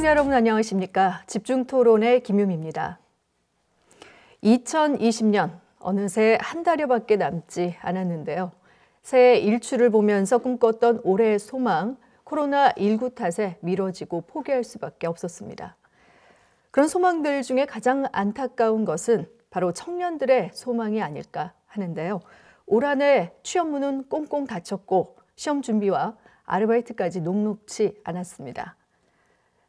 시청자 여러분 안녕하십니까? 집중토론의 김유미입니다. 2020년 어느새 한 달여밖에 남지 않았는데요. 새해 일출을 보면서 꿈꿨던 올해의 소망, 코로나19 탓에 미뤄지고 포기할 수밖에 없었습니다. 그런 소망들 중에 가장 안타까운 것은 바로 청년들의 소망이 아닐까 하는데요. 올 한 해 취업문은 꽁꽁 닫혔고 시험 준비와 아르바이트까지 녹록지 않았습니다.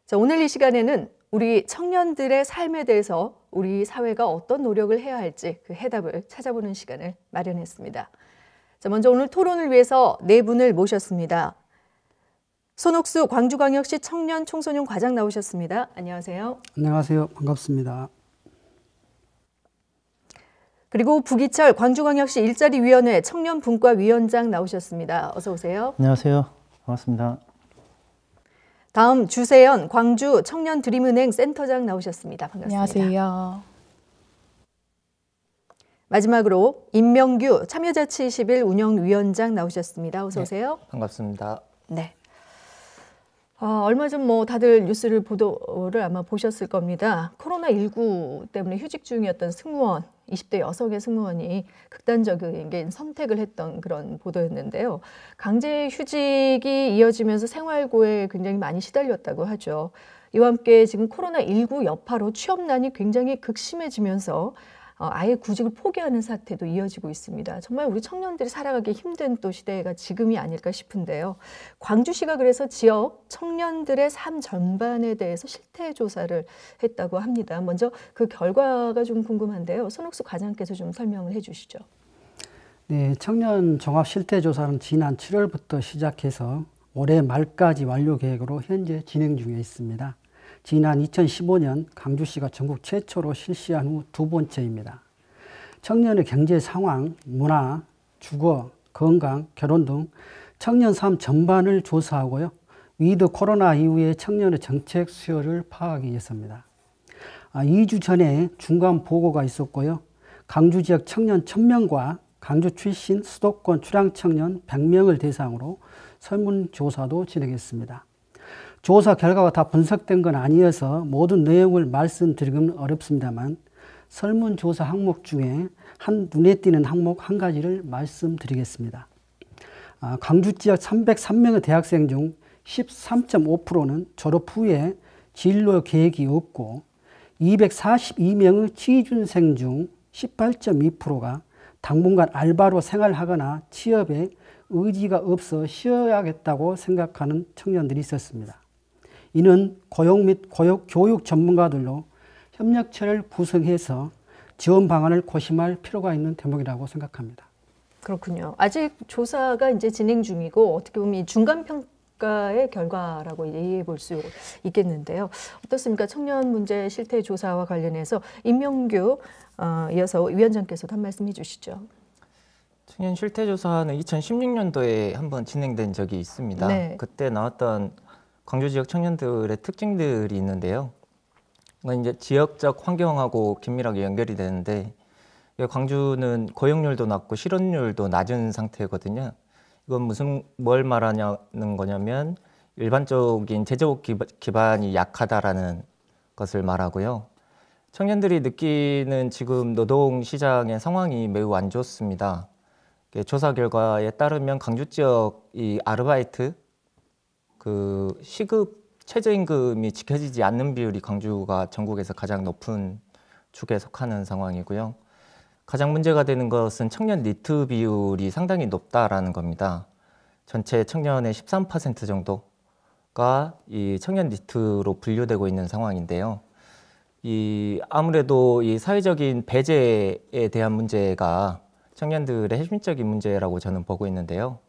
자, 오늘 이 시간에는 우리 청년들의 삶에 대해서 우리 사회가 어떤 노력을 해야 할지 그 해답을 찾아보는 시간을 마련했습니다. 자, 먼저 오늘 토론을 위해서 네 분을 모셨습니다. 손옥수 광주광역시 청년 청소년 과장 나오셨습니다. 안녕하세요. 안녕하세요. 반갑습니다. 그리고 부기철 광주광역시 일자리위원회 청년분과위원장 나오셨습니다. 어서 오세요. 안녕하세요. 반갑습니다. 다음 주세연 광주 청년드림은행 센터장 나오셨습니다. 반갑습니다. 안녕하세요. 마지막으로 임명규 참여자치21 운영위원장 나오셨습니다. 어서 오세요. 네, 반갑습니다. 네. 얼마 전 다들 뉴스를 보도를 아마 보셨을 겁니다. 코로나19 때문에 휴직 중이었던 승무원, 20대 여성의 승무원이 극단적인 선택을 했던 그런 보도였는데요. 강제 휴직이 이어지면서 생활고에 굉장히 많이 시달렸다고 하죠. 이와 함께 지금 코로나19 여파로 취업난이 굉장히 극심해지면서 아예 구직을 포기하는 사태도 이어지고 있습니다. 정말 우리 청년들이 살아가기 힘든 또 시대가 지금이 아닐까 싶은데요. 광주시가 그래서 지역 청년들의 삶 전반에 대해서 실태 조사를 했다고 합니다. 먼저 그 결과가 좀 궁금한데요. 손옥수 과장께서 좀 설명을 해 주시죠. 네, 청년 종합 실태 조사는 지난 7월부터 시작해서 올해 말까지 완료 계획으로 현재 진행 중에 있습니다. 지난 2015년 강주시가 전국 최초로 실시한 후 두 번째입니다. 청년의 경제 상황, 문화, 주거, 건강, 결혼 등 청년 삶 전반을 조사하고요. 위드 코로나 이후의 청년의 정책 수요를 파악하기 위해서입니다. 2주 전에 중간 보고가 있었고요. 강주 지역 청년 1000명과 강주 출신 수도권 출향 청년 100명을 대상으로 설문조사도 진행했습니다. 조사 결과가 다 분석된 건 아니어서 모든 내용을 말씀드리기는 어렵습니다만 설문조사 항목 중에 눈에 띄는 항목 한 가지를 말씀드리겠습니다. 강주 지역 303명의 대학생 중 13.5%는 졸업 후에 진로 계획이 없고 242명의 취준생 중 18.2%가 당분간 알바로 생활하거나 취업에 의지가 없어 쉬어야겠다고 생각하는 청년들이 있었습니다. 이는 고용 및 교육 전문가들로 협력체를 구성해서 지원 방안을 고심할 필요가 있는 대목이라고 생각합니다. 그렇군요. 아직 조사가 이제 진행 중이고 어떻게 보면 이 중간 평가의 결과라고 이해해 볼 수 있겠는데요. 어떻습니까? 청년 문제 실태 조사와 관련해서 임명규 이어서 위원장께서도 한 말씀 해주시죠. 청년 실태 조사는 2016년도에 한번 진행된 적이 있습니다. 네. 그때 나왔던 광주 지역 청년들의 특징들이 있는데요. 이건 이제 지역적 환경하고 긴밀하게 연결이 되는데 광주는 고용률도 낮고 실업률도 낮은 상태거든요. 이건 뭘 말하는 거냐면 일반적인 제조업 기반이 약하다라는 것을 말하고요. 청년들이 느끼는 지금 노동시장의 상황이 매우 안 좋습니다. 조사 결과에 따르면 강주 지역 이 아르바이트 시급 최저임금이 지켜지지 않는 비율이 광주가 전국에서 가장 높은 축에 속하는 상황이고요. 가장 문제가 되는 것은 청년 니트 비율이 상당히 높다라는 겁니다. 전체 청년의 13% 정도가 이 청년 니트로 분류되고 있는 상황인데요. 아무래도 이 사회적인 배제에 대한 문제가 청년들의 핵심적인 문제라고 저는 보고 있는데요.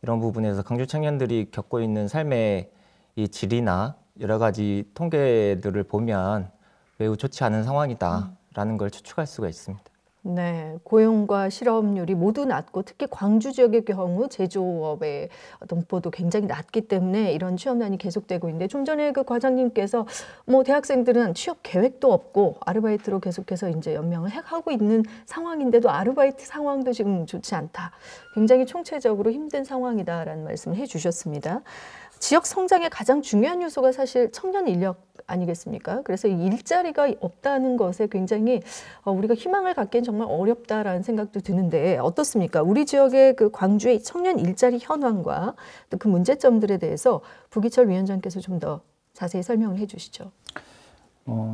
이런 부분에서 강주 청년들이 겪고 있는 삶의 이 질이나 여러 가지 통계들을 보면 매우 좋지 않은 상황이다라는 걸 추측할 수가 있습니다. 네, 고용과 실업률이 모두 낮고 특히 광주 지역의 경우 제조업의 분포도 굉장히 낮기 때문에 이런 취업난이 계속되고 있는데 좀 전에 그 과장님께서 대학생들은 취업 계획도 없고 아르바이트로 계속해서 이제 연명을 하고 있는 상황인데도 아르바이트 상황도 지금 좋지 않다. 굉장히 총체적으로 힘든 상황이다라는 말씀을 해주셨습니다. 지역 성장의 가장 중요한 요소가 사실 청년 인력 아니겠습니까? 그래서 이 일자리가 없다는 것에 굉장히 우리가 희망을 갖기엔 정말 어렵다라는 생각도 드는데 어떻습니까? 우리 지역의 그 광주의 청년 일자리 현황과 또 그 문제점들에 대해서 부기철 위원장께서 좀 더 자세히 설명을 해주시죠.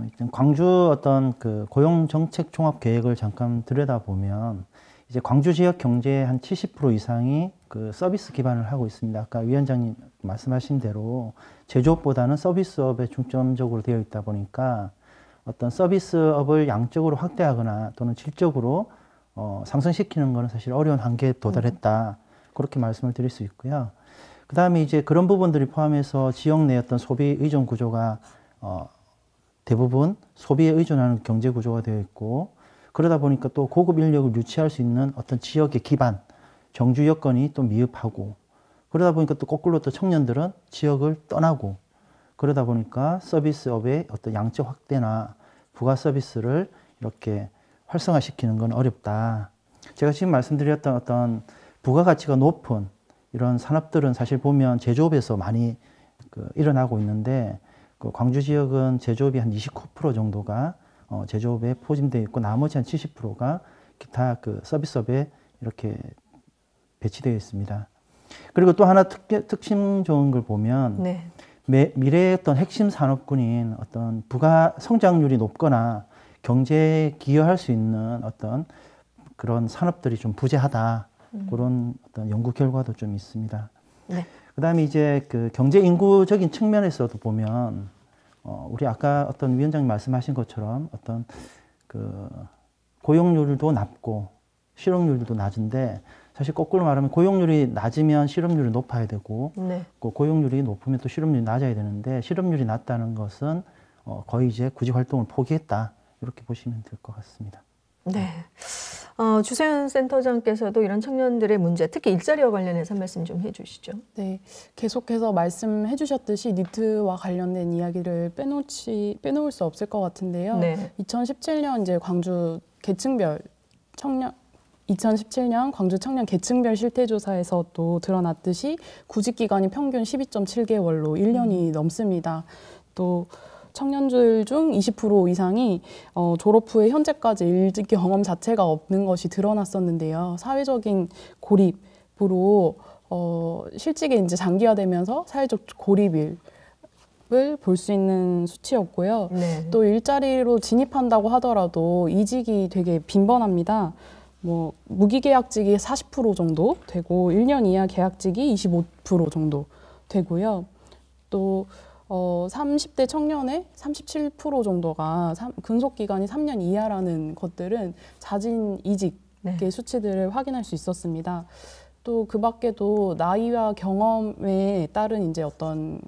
일단 광주 어떤 그 고용 정책 종합 계획을 잠깐 들여다보면 이제 광주 지역 경제의 한 70% 이상이 그 서비스 기반을 하고 있습니다. 아까 위원장님 말씀하신 대로 제조업보다는 서비스업에 중점적으로 되어 있다 보니까 어떤 서비스업을 양적으로 확대하거나 또는 질적으로 상승시키는 것은 사실 어려운 한계에 도달했다. 그렇게 말씀을 드릴 수 있고요. 그 다음에 이제 그런 부분들이 포함해서 지역 내 어떤 소비 의존 구조가 대부분 소비에 의존하는 경제 구조가 되어 있고 그러다 보니까 또 고급 인력을 유치할 수 있는 어떤 지역의 기반, 정주 여건이 또 미흡하고 그러다 보니까 또 거꾸로 또 청년들은 지역을 떠나고 그러다 보니까 서비스업의 어떤 양적 확대나 부가 서비스를 이렇게 활성화시키는 건 어렵다. 제가 지금 말씀드렸던 어떤 부가가치가 높은 이런 산업들은 사실 보면 제조업에서 많이 일어나고 있는데 그 광주 지역은 제조업이 한 29% 정도가 제조업에 포진되어 있고 나머지 한 70%가 기타 그 서비스업에 이렇게 배치되어 있습니다. 그리고 또 하나 특징 좋은 걸 보면 네. 미래의 어떤 핵심 산업군인 어떤 부가 성장률이 높거나 경제에 기여할 수 있는 어떤 그런 산업들이 좀 부재하다. 그런 어떤 연구 결과도 좀 있습니다. 네. 그다음에 이제 그 경제 인구적인 측면에서도 보면 우리 아까 어떤 위원장님 말씀하신 것처럼 어떤 그 고용률도 낮고 실업률도 낮은데 사실 거꾸로 말하면 고용률이 낮으면 실업률이 높아야 되고 네. 고용률이 높으면 또 실업률이 낮아야 되는데 실업률이 낮다는 것은 거의 이제 구직 활동을 포기했다 이렇게 보시면 될 것 같습니다. 네. 주세현 센터장께서도 이런 청년들의 문제, 특히 일자리와 관련해서 한 말씀 좀 해주시죠. 네, 계속해서 말씀해 주셨듯이 니트와 관련된 이야기를 빼놓을 수 없을 것 같은데요. 네. 2017년 이제 광주 계층별 2017년 광주 청년 계층별 실태조사에서도 드러났듯이 구직 기간이 평균 12.7개월로 1년이 넘습니다. 또 청년들 중 20% 이상이 졸업 후에 현재까지 일 경험 자체가 없는 것이 드러났었는데요. 사회적인 고립으로 실직에 이제 장기화되면서 사회적 고립을 볼 수 있는 수치였고요. 네. 또 일자리로 진입한다고 하더라도 이직이 되게 빈번합니다. 뭐 무기계약직이 40% 정도 되고 1년 이하 계약직이 25% 정도 되고요. 또 30대 청년의 37% 정도가 근속기간이 3년 이하라는 것들은 잦은 이직의 네. 수치들을 확인할 수 있었습니다. 또 그 밖에도 나이와 경험에 따른 이제 어떤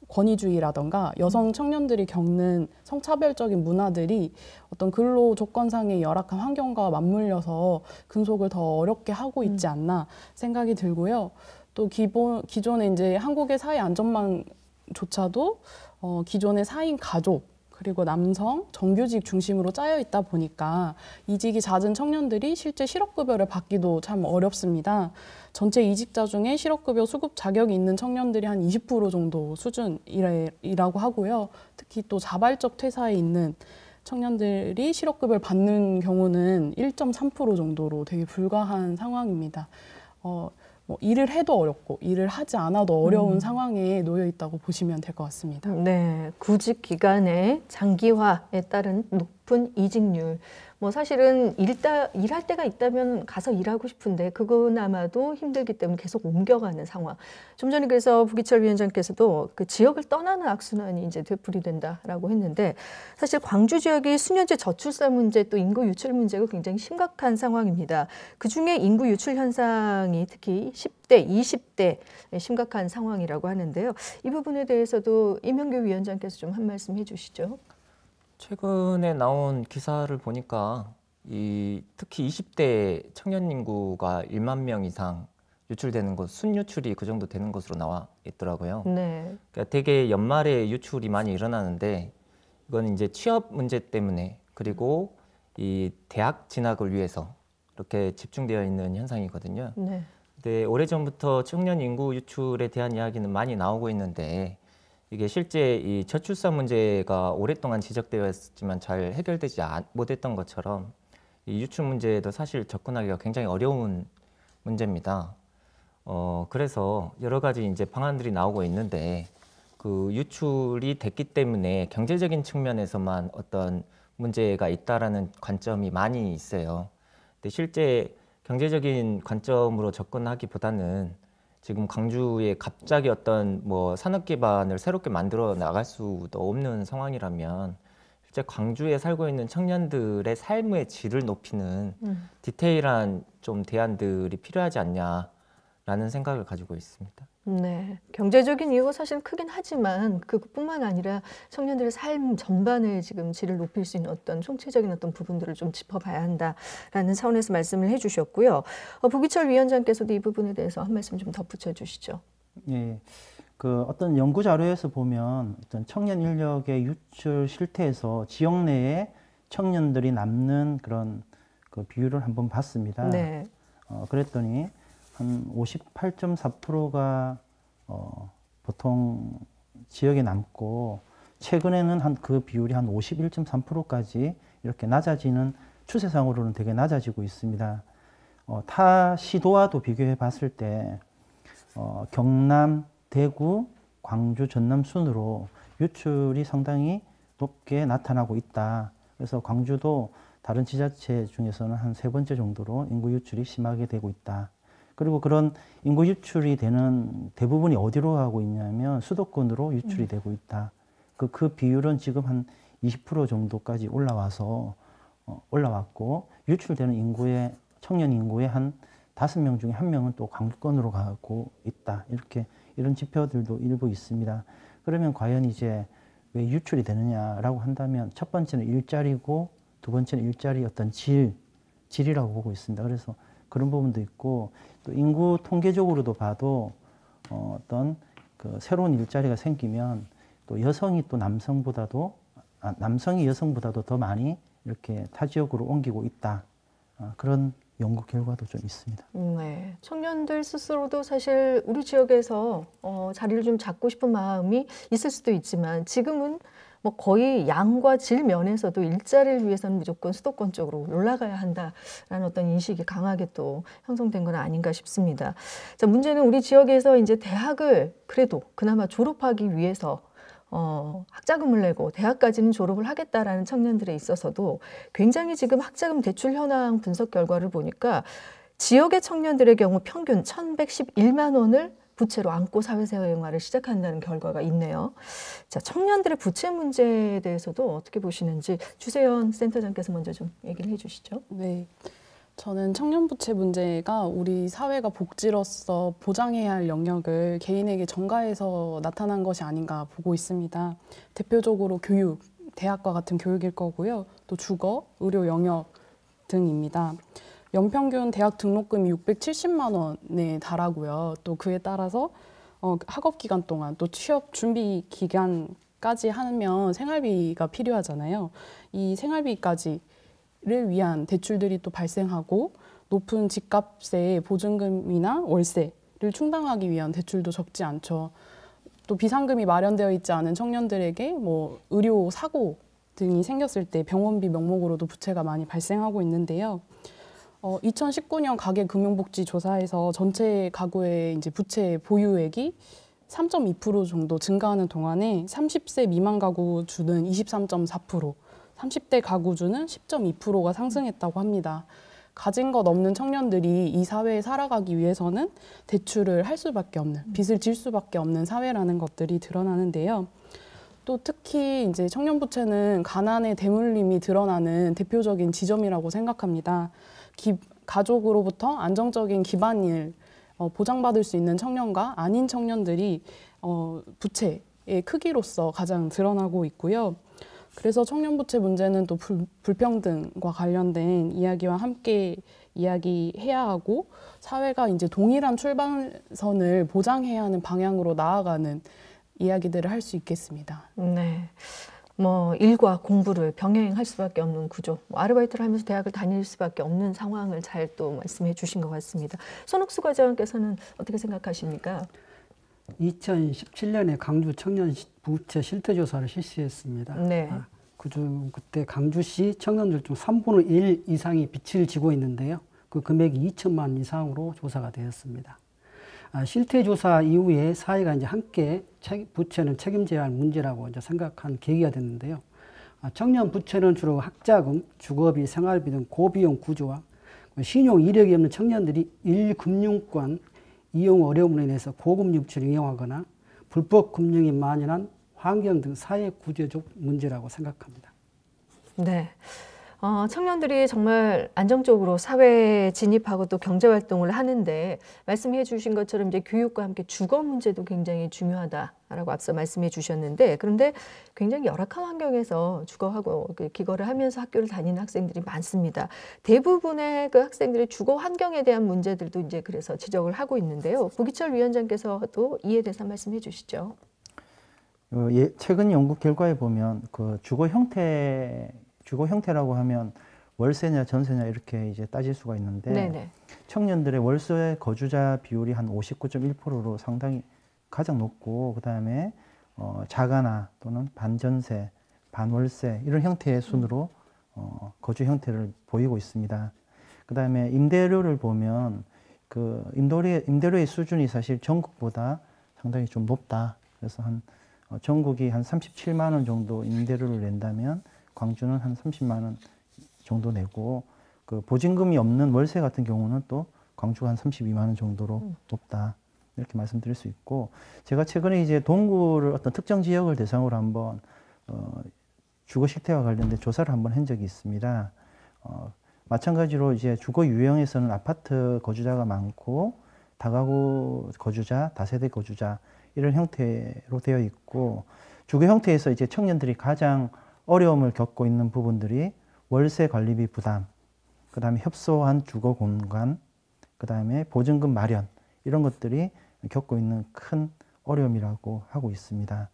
권위주의라던가 여성 청년들이 겪는 성차별적인 문화들이 어떤 근로 조건상의 열악한 환경과 맞물려서 근속을 더 어렵게 하고 있지 않나 생각이 들고요. 또 기존에 이제 한국의 사회 안전망조차도 기존의 4인 가족 그리고 남성 정규직 중심으로 짜여 있다 보니까 이직이 잦은 청년들이 실제 실업급여를 받기도 참 어렵습니다. 전체 이직자 중에 실업급여 수급 자격이 있는 청년들이 한 20% 정도 수준이라고 하고요. 특히 또 자발적 퇴사에 있는 청년들이 실업급여를 받는 경우는 1.3% 정도로 되게 불과한 상황입니다. 뭐 일을 해도 어렵고 일을 하지 않아도 어려운 상황에 놓여 있다고 보시면 될 것 같습니다. 네, 구직 기간의 장기화에 따른 높은 이직률. 뭐 사실은 일할 때가 있다면 가서 일하고 싶은데 그거나마도 힘들기 때문에 계속 옮겨가는 상황. 좀 전에 그래서 부기철 위원장께서도 그 지역을 떠나는 악순환이 이제 되풀이된다라고 했는데 사실 광주 지역이 수년째 저출산 문제 또 인구 유출 문제가 굉장히 심각한 상황입니다. 그중에 인구 유출 현상이 특히 10대, 20대 심각한 상황이라고 하는데요. 이 부분에 대해서도 임형규 위원장께서 좀 한 말씀 해주시죠. 최근에 나온 기사를 보니까 특히 20대 청년 인구가 1만 명 이상 유출되는 것, 순유출이 그 정도 되는 것으로 나와 있더라고요. 네. 그러니까 되게 연말에 유출이 많이 일어나는데 이건 이제 취업 문제 때문에 그리고 이 대학 진학을 위해서 이렇게 집중되어 있는 현상이거든요. 네. 근데 오래전부터 청년 인구 유출에 대한 이야기는 많이 나오고 있는데 이게 실제 이 저출산 문제가 오랫동안 지적되어 있지만 잘 해결되지 못했던 것처럼 이 유출 문제도 사실 접근하기가 굉장히 어려운 문제입니다. 그래서 여러 가지 이제 방안들이 나오고 있는데 그 유출이 됐기 때문에 경제적인 측면에서만 어떤 문제가 있다라는 관점이 많이 있어요. 근데 실제 경제적인 관점으로 접근하기보다는 지금 광주에 갑자기 어떤 뭐 산업 기반을 새롭게 만들어 나갈 수도 없는 상황이라면 실제 광주에 살고 있는 청년들의 삶의 질을 높이는 디테일한 좀 대안들이 필요하지 않냐라는 생각을 가지고 있습니다. 네, 경제적인 이유가 사실 크긴 하지만 그것뿐만 아니라 청년들의 삶 전반의 지금 질을 높일 수 있는 어떤 총체적인 어떤 부분들을 좀 짚어봐야 한다라는 차원에서 말씀을 해주셨고요. 부기철 위원장께서도 이 부분에 대해서 한 말씀 좀 덧붙여 주시죠. 예, 그 어떤 연구 자료에서 보면 어떤 청년 인력의 유출 실태에서 지역 내에 청년들이 남는 그런 그 비율을 한번 봤습니다. 네. 그랬더니 한 58.4%가 보통 지역에 남고 최근에는 한 그 비율이 한 51.3%까지 이렇게 낮아지는 추세상으로는 되게 낮아지고 있습니다. 타 시도와도 비교해 봤을 때 경남, 대구, 광주, 전남 순으로 유출이 상당히 높게 나타나고 있다. 그래서 광주도 다른 지자체 중에서는 한 3번째 정도로 인구 유출이 심하게 되고 있다. 그리고 그런 인구 유출이 되는 대부분이 어디로 가고 있냐면 수도권으로 유출이 되고 있다. 그 비율은 지금 한 20% 정도까지 올라왔고 유출되는 인구의 청년 인구의 한 5명 중에 1명은 또 광주권으로 가고 있다. 이런 지표들도 일부 있습니다. 그러면 과연 이제 왜 유출이 되느냐라고 한다면 첫 번째는 일자리고 두 번째는 일자리 어떤 질이라고 보고 있습니다. 그래서 그런 부분도 있고 또 인구 통계적으로도 봐도 어떤 그 새로운 일자리가 생기면 또 여성이 또 남성이 여성보다도 더 많이 이렇게 타 지역으로 옮기고 있다. 그런 연구 결과도 좀 있습니다. 네, 청년들 스스로도 사실 우리 지역에서 자리를 좀 잡고 싶은 마음이 있을 수도 있지만 지금은 뭐 거의 양과 질 면에서도 일자리를 위해서는 무조건 수도권 쪽으로 올라가야 한다라는 어떤 인식이 강하게 또 형성된 건 아닌가 싶습니다. 자, 문제는 우리 지역에서 이제 대학을 그래도 그나마 졸업하기 위해서 학자금을 내고 대학까지는 졸업을 하겠다라는 청년들에 있어서도 굉장히 지금 학자금 대출 현황 분석 결과를 보니까 지역의 청년들의 경우 평균 1,111만 원을 부채로 안고 사회생활을 시작한다는 결과가 있네요. 자, 청년들의 부채 문제에 대해서도 어떻게 보시는지 주세연 센터장께서 먼저 좀 얘기를 해주시죠. 네. 저는 청년 부채 문제가 우리 사회가 복지로서 보장해야 할 영역을 개인에게 전가해서 나타난 것이 아닌가 보고 있습니다. 대표적으로 교육, 대학과 같은 교육일 거고요. 또 주거, 의료 영역 등입니다. 연평균 대학 등록금이 670만 원에 달하고요. 또 그에 따라서 학업 기간 동안 또 취업 준비 기간까지 하면 생활비가 필요하잖아요. 이 생활비까지를 위한 대출들이 또 발생하고 높은 집값의 보증금이나 월세를 충당하기 위한 대출도 적지 않죠. 또 비상금이 마련되어 있지 않은 청년들에게 뭐 의료 사고 등이 생겼을 때 병원비 명목으로도 부채가 많이 발생하고 있는데요. 2019년 가계금융복지조사에서 전체 가구의 이제 부채 보유액이 3.2% 정도 증가하는 동안에 30세 미만 가구주는 23.4%, 30대 가구주는 10.2%가 상승했다고 합니다. 가진 것 없는 청년들이 이 사회에 살아가기 위해서는 대출을 할 수밖에 없는, 빚을 질 수밖에 없는 사회라는 것들이 드러나는데요. 또 특히 이제 청년 부채는 가난의 대물림이 드러나는 대표적인 지점이라고 생각합니다. 가족으로부터 안정적인 기반을 보장받을 수 있는 청년과 아닌 청년들이 부채의 크기로서 가장 드러나고 있고요. 그래서 청년 부채 문제는 또 불평등과 관련된 이야기와 함께 이야기해야 하고 사회가 이제 동일한 출발선을 보장해야 하는 방향으로 나아가는 이야기들을 할 수 있겠습니다. 네. 뭐 일과 공부를 병행할 수밖에 없는 구조, 아르바이트를 하면서 대학을 다닐 수밖에 없는 상황을 잘 또 말씀해 주신 것 같습니다. 손옥수 과장께서는 어떻게 생각하십니까? 2017년에 광주 청년 부채 실태조사를 실시했습니다. 네. 그중 그때 강주시 청년들 중 3분의 1 이상이 빚을 지고 있는데요. 그 금액이 2천만 이상으로 조사가 되었습니다. 실태조사 이후에 사회가 이제 함께 부채는 책임져야 할 문제라고 이제 생각한 계기가 됐는데요. 청년 부채는 주로 학자금, 주거비, 생활비 등 고비용 구조와 신용 이력이 없는 청년들이 1금융권 이용 어려움으로 인해서 고금 유치를 이용하거나 불법 금융이 만연한 환경 등 사회 구조적 문제라고 생각합니다. 네. 청년들이 정말 안정적으로 사회에 진입하고 또 경제활동을 하는데 말씀해 주신 것처럼 이제 교육과 함께 주거 문제도 굉장히 중요하다라고 앞서 말씀해 주셨는데 그런데 굉장히 열악한 환경에서 주거하고 기거를 하면서 학교를 다니는 학생들이 많습니다. 대부분의 그 학생들이 주거 환경에 대한 문제들도 이제 그래서 지적을 하고 있는데요. 부기철 위원장께서도 이에 대해서 말씀해 주시죠. 최근 연구 결과에 보면 그 주거 형태라고 하면 월세냐 전세냐 이렇게 이제 따질 수가 있는데 네네. 청년들의 월세 거주자 비율이 한 59.1%로 상당히 가장 높고 그다음에 자가나 또는 반전세, 반월세 이런 형태의 순으로 거주 형태를 보이고 있습니다. 그다음에 임대료를 보면 그 임대료의 수준이 사실 전국보다 상당히 좀 높다. 그래서 전국이 한 37만 원 정도 임대료를 낸다면 광주는 한 30만 원 정도 내고 그 보증금이 없는 월세 같은 경우는 또 광주가 한 32만 원 정도로 높다. 이렇게 말씀드릴 수 있고 제가 최근에 이제 동구를 어떤 특정 지역을 대상으로 한번 주거 실태와 관련된 조사를 한번 한 적이 있습니다. 마찬가지로 이제 주거 유형에서는 아파트 거주자가 많고 다가구 거주자, 다세대 거주자 이런 형태로 되어 있고 주거 형태에서 이제 청년들이 가장 어려움을 겪고 있는 부분들이 월세 관리비 부담, 그 다음에 협소한 주거 공간, 그 다음에 보증금 마련 이런 것들이 겪고 있는 큰 어려움이라고 하고 있습니다.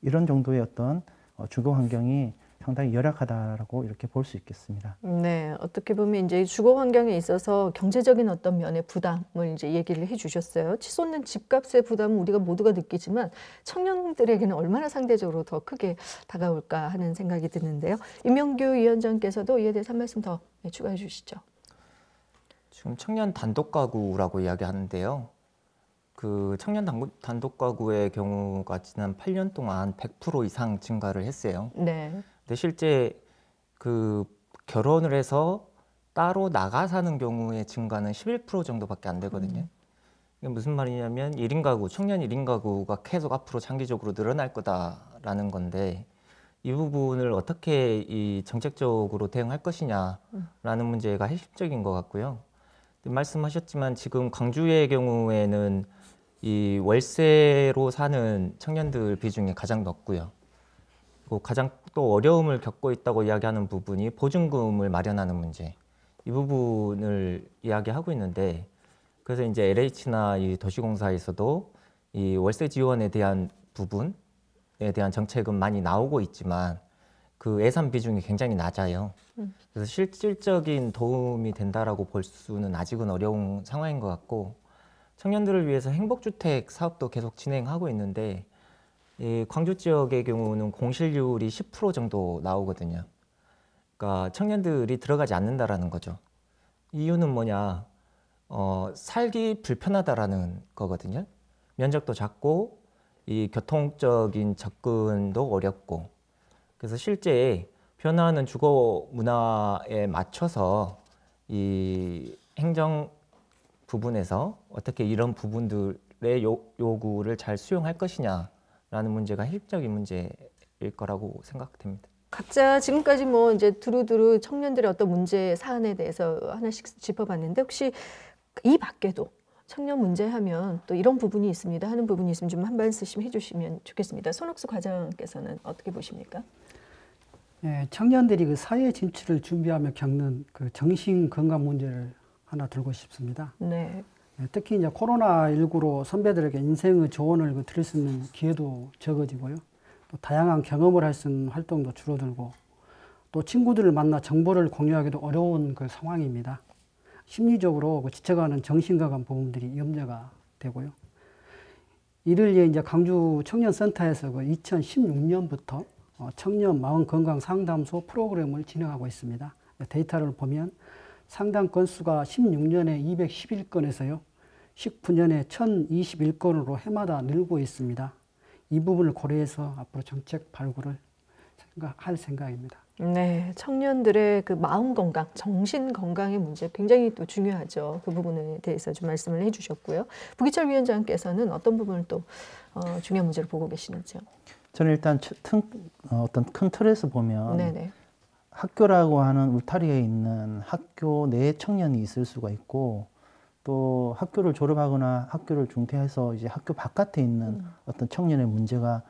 이런 정도의 어떤 주거 환경이 상당히 열악하다라고 이렇게 볼 수 있겠습니다. 네, 어떻게 보면 이제 주거 환경에 있어서 경제적인 어떤 면의 부담을 이제 얘기를 해주셨어요. 치솟는 집값의 부담은 우리가 모두가 느끼지만 청년들에게는 얼마나 상대적으로 더 크게 다가올까 하는 생각이 드는데요. 임명규 위원장께서도 이에 대해서 한 말씀 더 추가해 주시죠. 지금 청년 단독 가구라고 이야기하는데요. 그 청년 단독 가구의 경우가 지난 8년 동안 100% 이상 증가를 했어요. 네. 근데 실제 그 결혼을 해서 따로 나가 사는 경우의 증가는 11% 정도밖에 안 되거든요. 이게 무슨 말이냐면 1인 가구, 청년 1인 가구가 계속 앞으로 장기적으로 늘어날 거다라는 건데 이 부분을 어떻게 이 정책적으로 대응할 것이냐라는 문제가 핵심적인 것 같고요. 말씀하셨지만 지금 광주의 경우에는 이 월세로 사는 청년들 비중이 가장 높고요. 가장 또 어려움을 겪고 있다고 이야기하는 부분이 보증금을 마련하는 문제. 이 부분을 이야기하고 있는데 그래서 이제 LH나 이 도시공사에서도 이 월세 지원에 대한 부분에 대한 정책은 많이 나오고 있지만 그 예산 비중이 굉장히 낮아요. 그래서 실질적인 도움이 된다라고 볼 수는 아직은 어려운 상황인 것 같고 청년들을 위해서 행복주택 사업도 계속 진행하고 있는데 이 광주 지역의 경우는 공실률이 10% 정도 나오거든요. 그러니까 청년들이 들어가지 않는다라는 거죠. 이유는 뭐냐? 살기 불편하다라는 거거든요. 면적도 작고 이 교통적인 접근도 어렵고 그래서 실제 변화하는 주거 문화에 맞춰서 이 행정 부분에서 어떻게 이런 부분들의 요구를 잘 수용할 것이냐라는 문제가 핵심적인 문제일 거라고 생각됩니다. 각자 지금까지 뭐 이제 두루두루 청년들의 어떤 문제 사안에 대해서 하나씩 짚어봤는데 혹시 이 밖에도 청년 문제 하면 또 이런 부분이 있습니다 하는 부분이 있으면 좀 한 말씀 해주시면 좋겠습니다. 손옥수 과장께서는 어떻게 보십니까? 네, 청년들이 그 사회 진출을 준비하며 겪는 그 정신 건강 문제를 하나 들고 싶습니다. 네. 특히 이제 코로나19로 선배들에게 인생의 조언을 들을 수 있는 기회도 적어지고요. 또 다양한 경험을 할 수 있는 활동도 줄어들고 또 친구들을 만나 정보를 공유하기도 어려운 그 상황입니다. 심리적으로 지쳐가는 정신건강 부분들이 염려가 되고요. 이를 위해 이제 광주 청년센터에서 그 2016년부터 청년 마음 건강 상담소 프로그램을 진행하고 있습니다. 데이터를 보면 상담 건수가 16년에 211건에서요. 19년에 1021건으로 해마다 늘고 있습니다. 이 부분을 고려해서 앞으로 정책 발굴을 할 생각입니다. 네, 청년들의 그 마음 건강, 정신 건강의 문제 굉장히 또 중요하죠. 그 부분에 대해서 좀 말씀을 해주셨고요. 부기철 위원장께서는 어떤 부분을 또 중요한 문제를 보고 계시는지요? 저는 일단 어떤 큰 틀에서 보면 네네. 학교라고 하는 울타리에 있는 학교 내 청년이 있을 수가 있고 또 학교를 졸업하거나 학교를 중퇴해서 이제 학교 바깥에 있는 어떤 청년의 문제가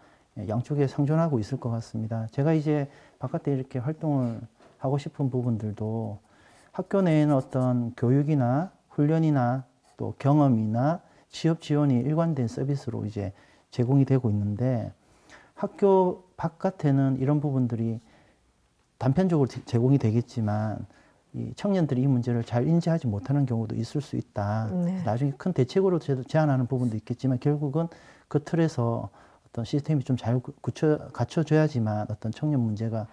양쪽에 상존하고 있을 것 같습니다. 제가 이제 바깥에 이렇게 활동을 하고 싶은 부분들도 학교 내에는 어떤 교육이나 훈련이나 또 경험이나 취업 지원이 일관된 서비스로 이제 제공이 되고 있는데 학교 바깥에는 이런 부분들이 단편적으로 제공이 되겠지만 이 청년들이 이 문제를 잘 인지하지 못하는 경우도 있을 수 있다. 네. 나중에 큰 대책으로 제안하는 부분도 있겠지만 결국은 그 틀에서 어떤 시스템이 좀 잘 갖춰져야지만 어떤 청년 문제가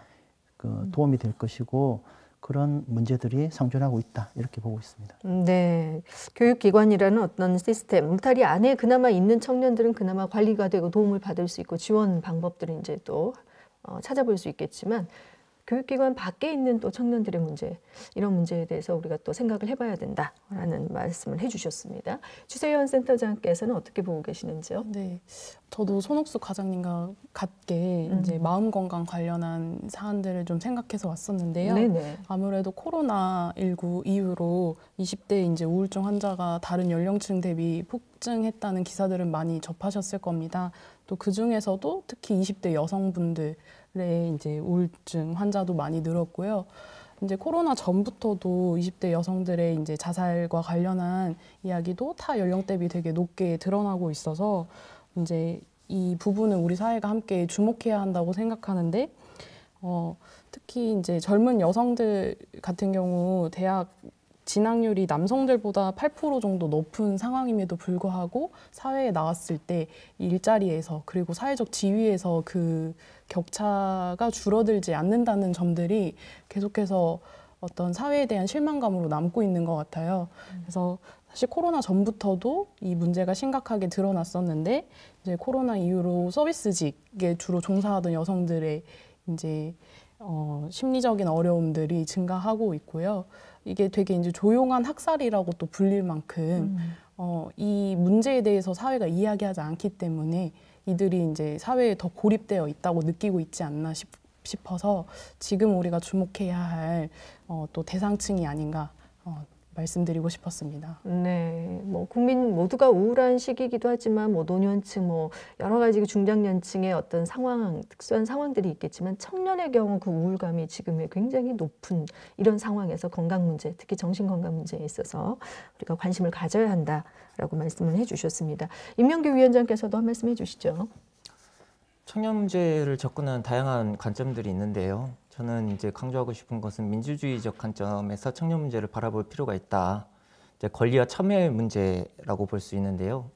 그 도움이 될 것이고 그런 문제들이 상존하고 있다 이렇게 보고 있습니다. 네, 교육기관이라는 어떤 시스템, 울타리 안에 그나마 있는 청년들은 그나마 관리가 되고 도움을 받을 수 있고 지원 방법들을 이제 또 찾아볼 수 있겠지만 교육기관 밖에 있는 또 청년들의 문제, 이런 문제에 대해서 우리가 또 생각을 해봐야 된다라는 말씀을 해주셨습니다. 주세현 센터장께서는 어떻게 보고 계시는지요? 네, 저도 손옥수 과장님과 같게 이제 마음 건강 관련한 사안들을 좀 생각해서 왔었는데요. 네네. 아무래도 코로나19 이후로 20대 이제 우울증 환자가 다른 연령층 대비 폭증했다는 기사들은 많이 접하셨을 겁니다. 또 그 중에서도 특히 20대 여성분들의 이제 우울증 환자도 많이 늘었고요. 이제 코로나 전부터도 20대 여성들의 이제 자살과 관련한 이야기도 타 연령대 대비 되게 높게 드러나고 있어서 이제 이 부분은 우리 사회가 함께 주목해야 한다고 생각하는데 특히 이제 젊은 여성들 같은 경우 대학 진학률이 남성들보다 8% 정도 높은 상황임에도 불구하고 사회에 나왔을 때 일자리에서 그리고 사회적 지위에서 그 격차가 줄어들지 않는다는 점들이 계속해서 어떤 사회에 대한 실망감으로 남고 있는 것 같아요. 그래서 사실 코로나 전부터도 이 문제가 심각하게 드러났었는데 이제 코로나 이후로 서비스직에 주로 종사하던 여성들의 이제 심리적인 어려움들이 증가하고 있고요. 이게 되게 이제 조용한 학살이라고 또 불릴 만큼 이 문제에 대해서 사회가 이야기하지 않기 때문에 이들이 이제 사회에 더 고립되어 있다고 느끼고 있지 않나 싶어서 지금 우리가 주목해야 할 또 대상층이 아닌가 말씀드리고 싶었습니다. 네, 뭐 국민 모두가 우울한 시기이기도 하지만 뭐 노년층, 뭐 여러 가지 중장년층의 어떤 상황, 특수한 상황들이 있겠지만 청년의 경우 그 우울감이 지금의 굉장히 높은 이런 상황에서 건강 문제, 특히 정신 건강 문제에 있어서 우리가 관심을 가져야 한다라고 말씀을 해주셨습니다. 임명규 위원장께서도 한 말씀 해주시죠. 청년 문제를 접근하는 다양한 관점들이 있는데요. 저는 이제 강조하고 싶은 것은 민주주의적 관점에서 청년 문제를 바라볼 필요가 있다. 이제 권리와 참여의 문제라고 볼 수 있는데요.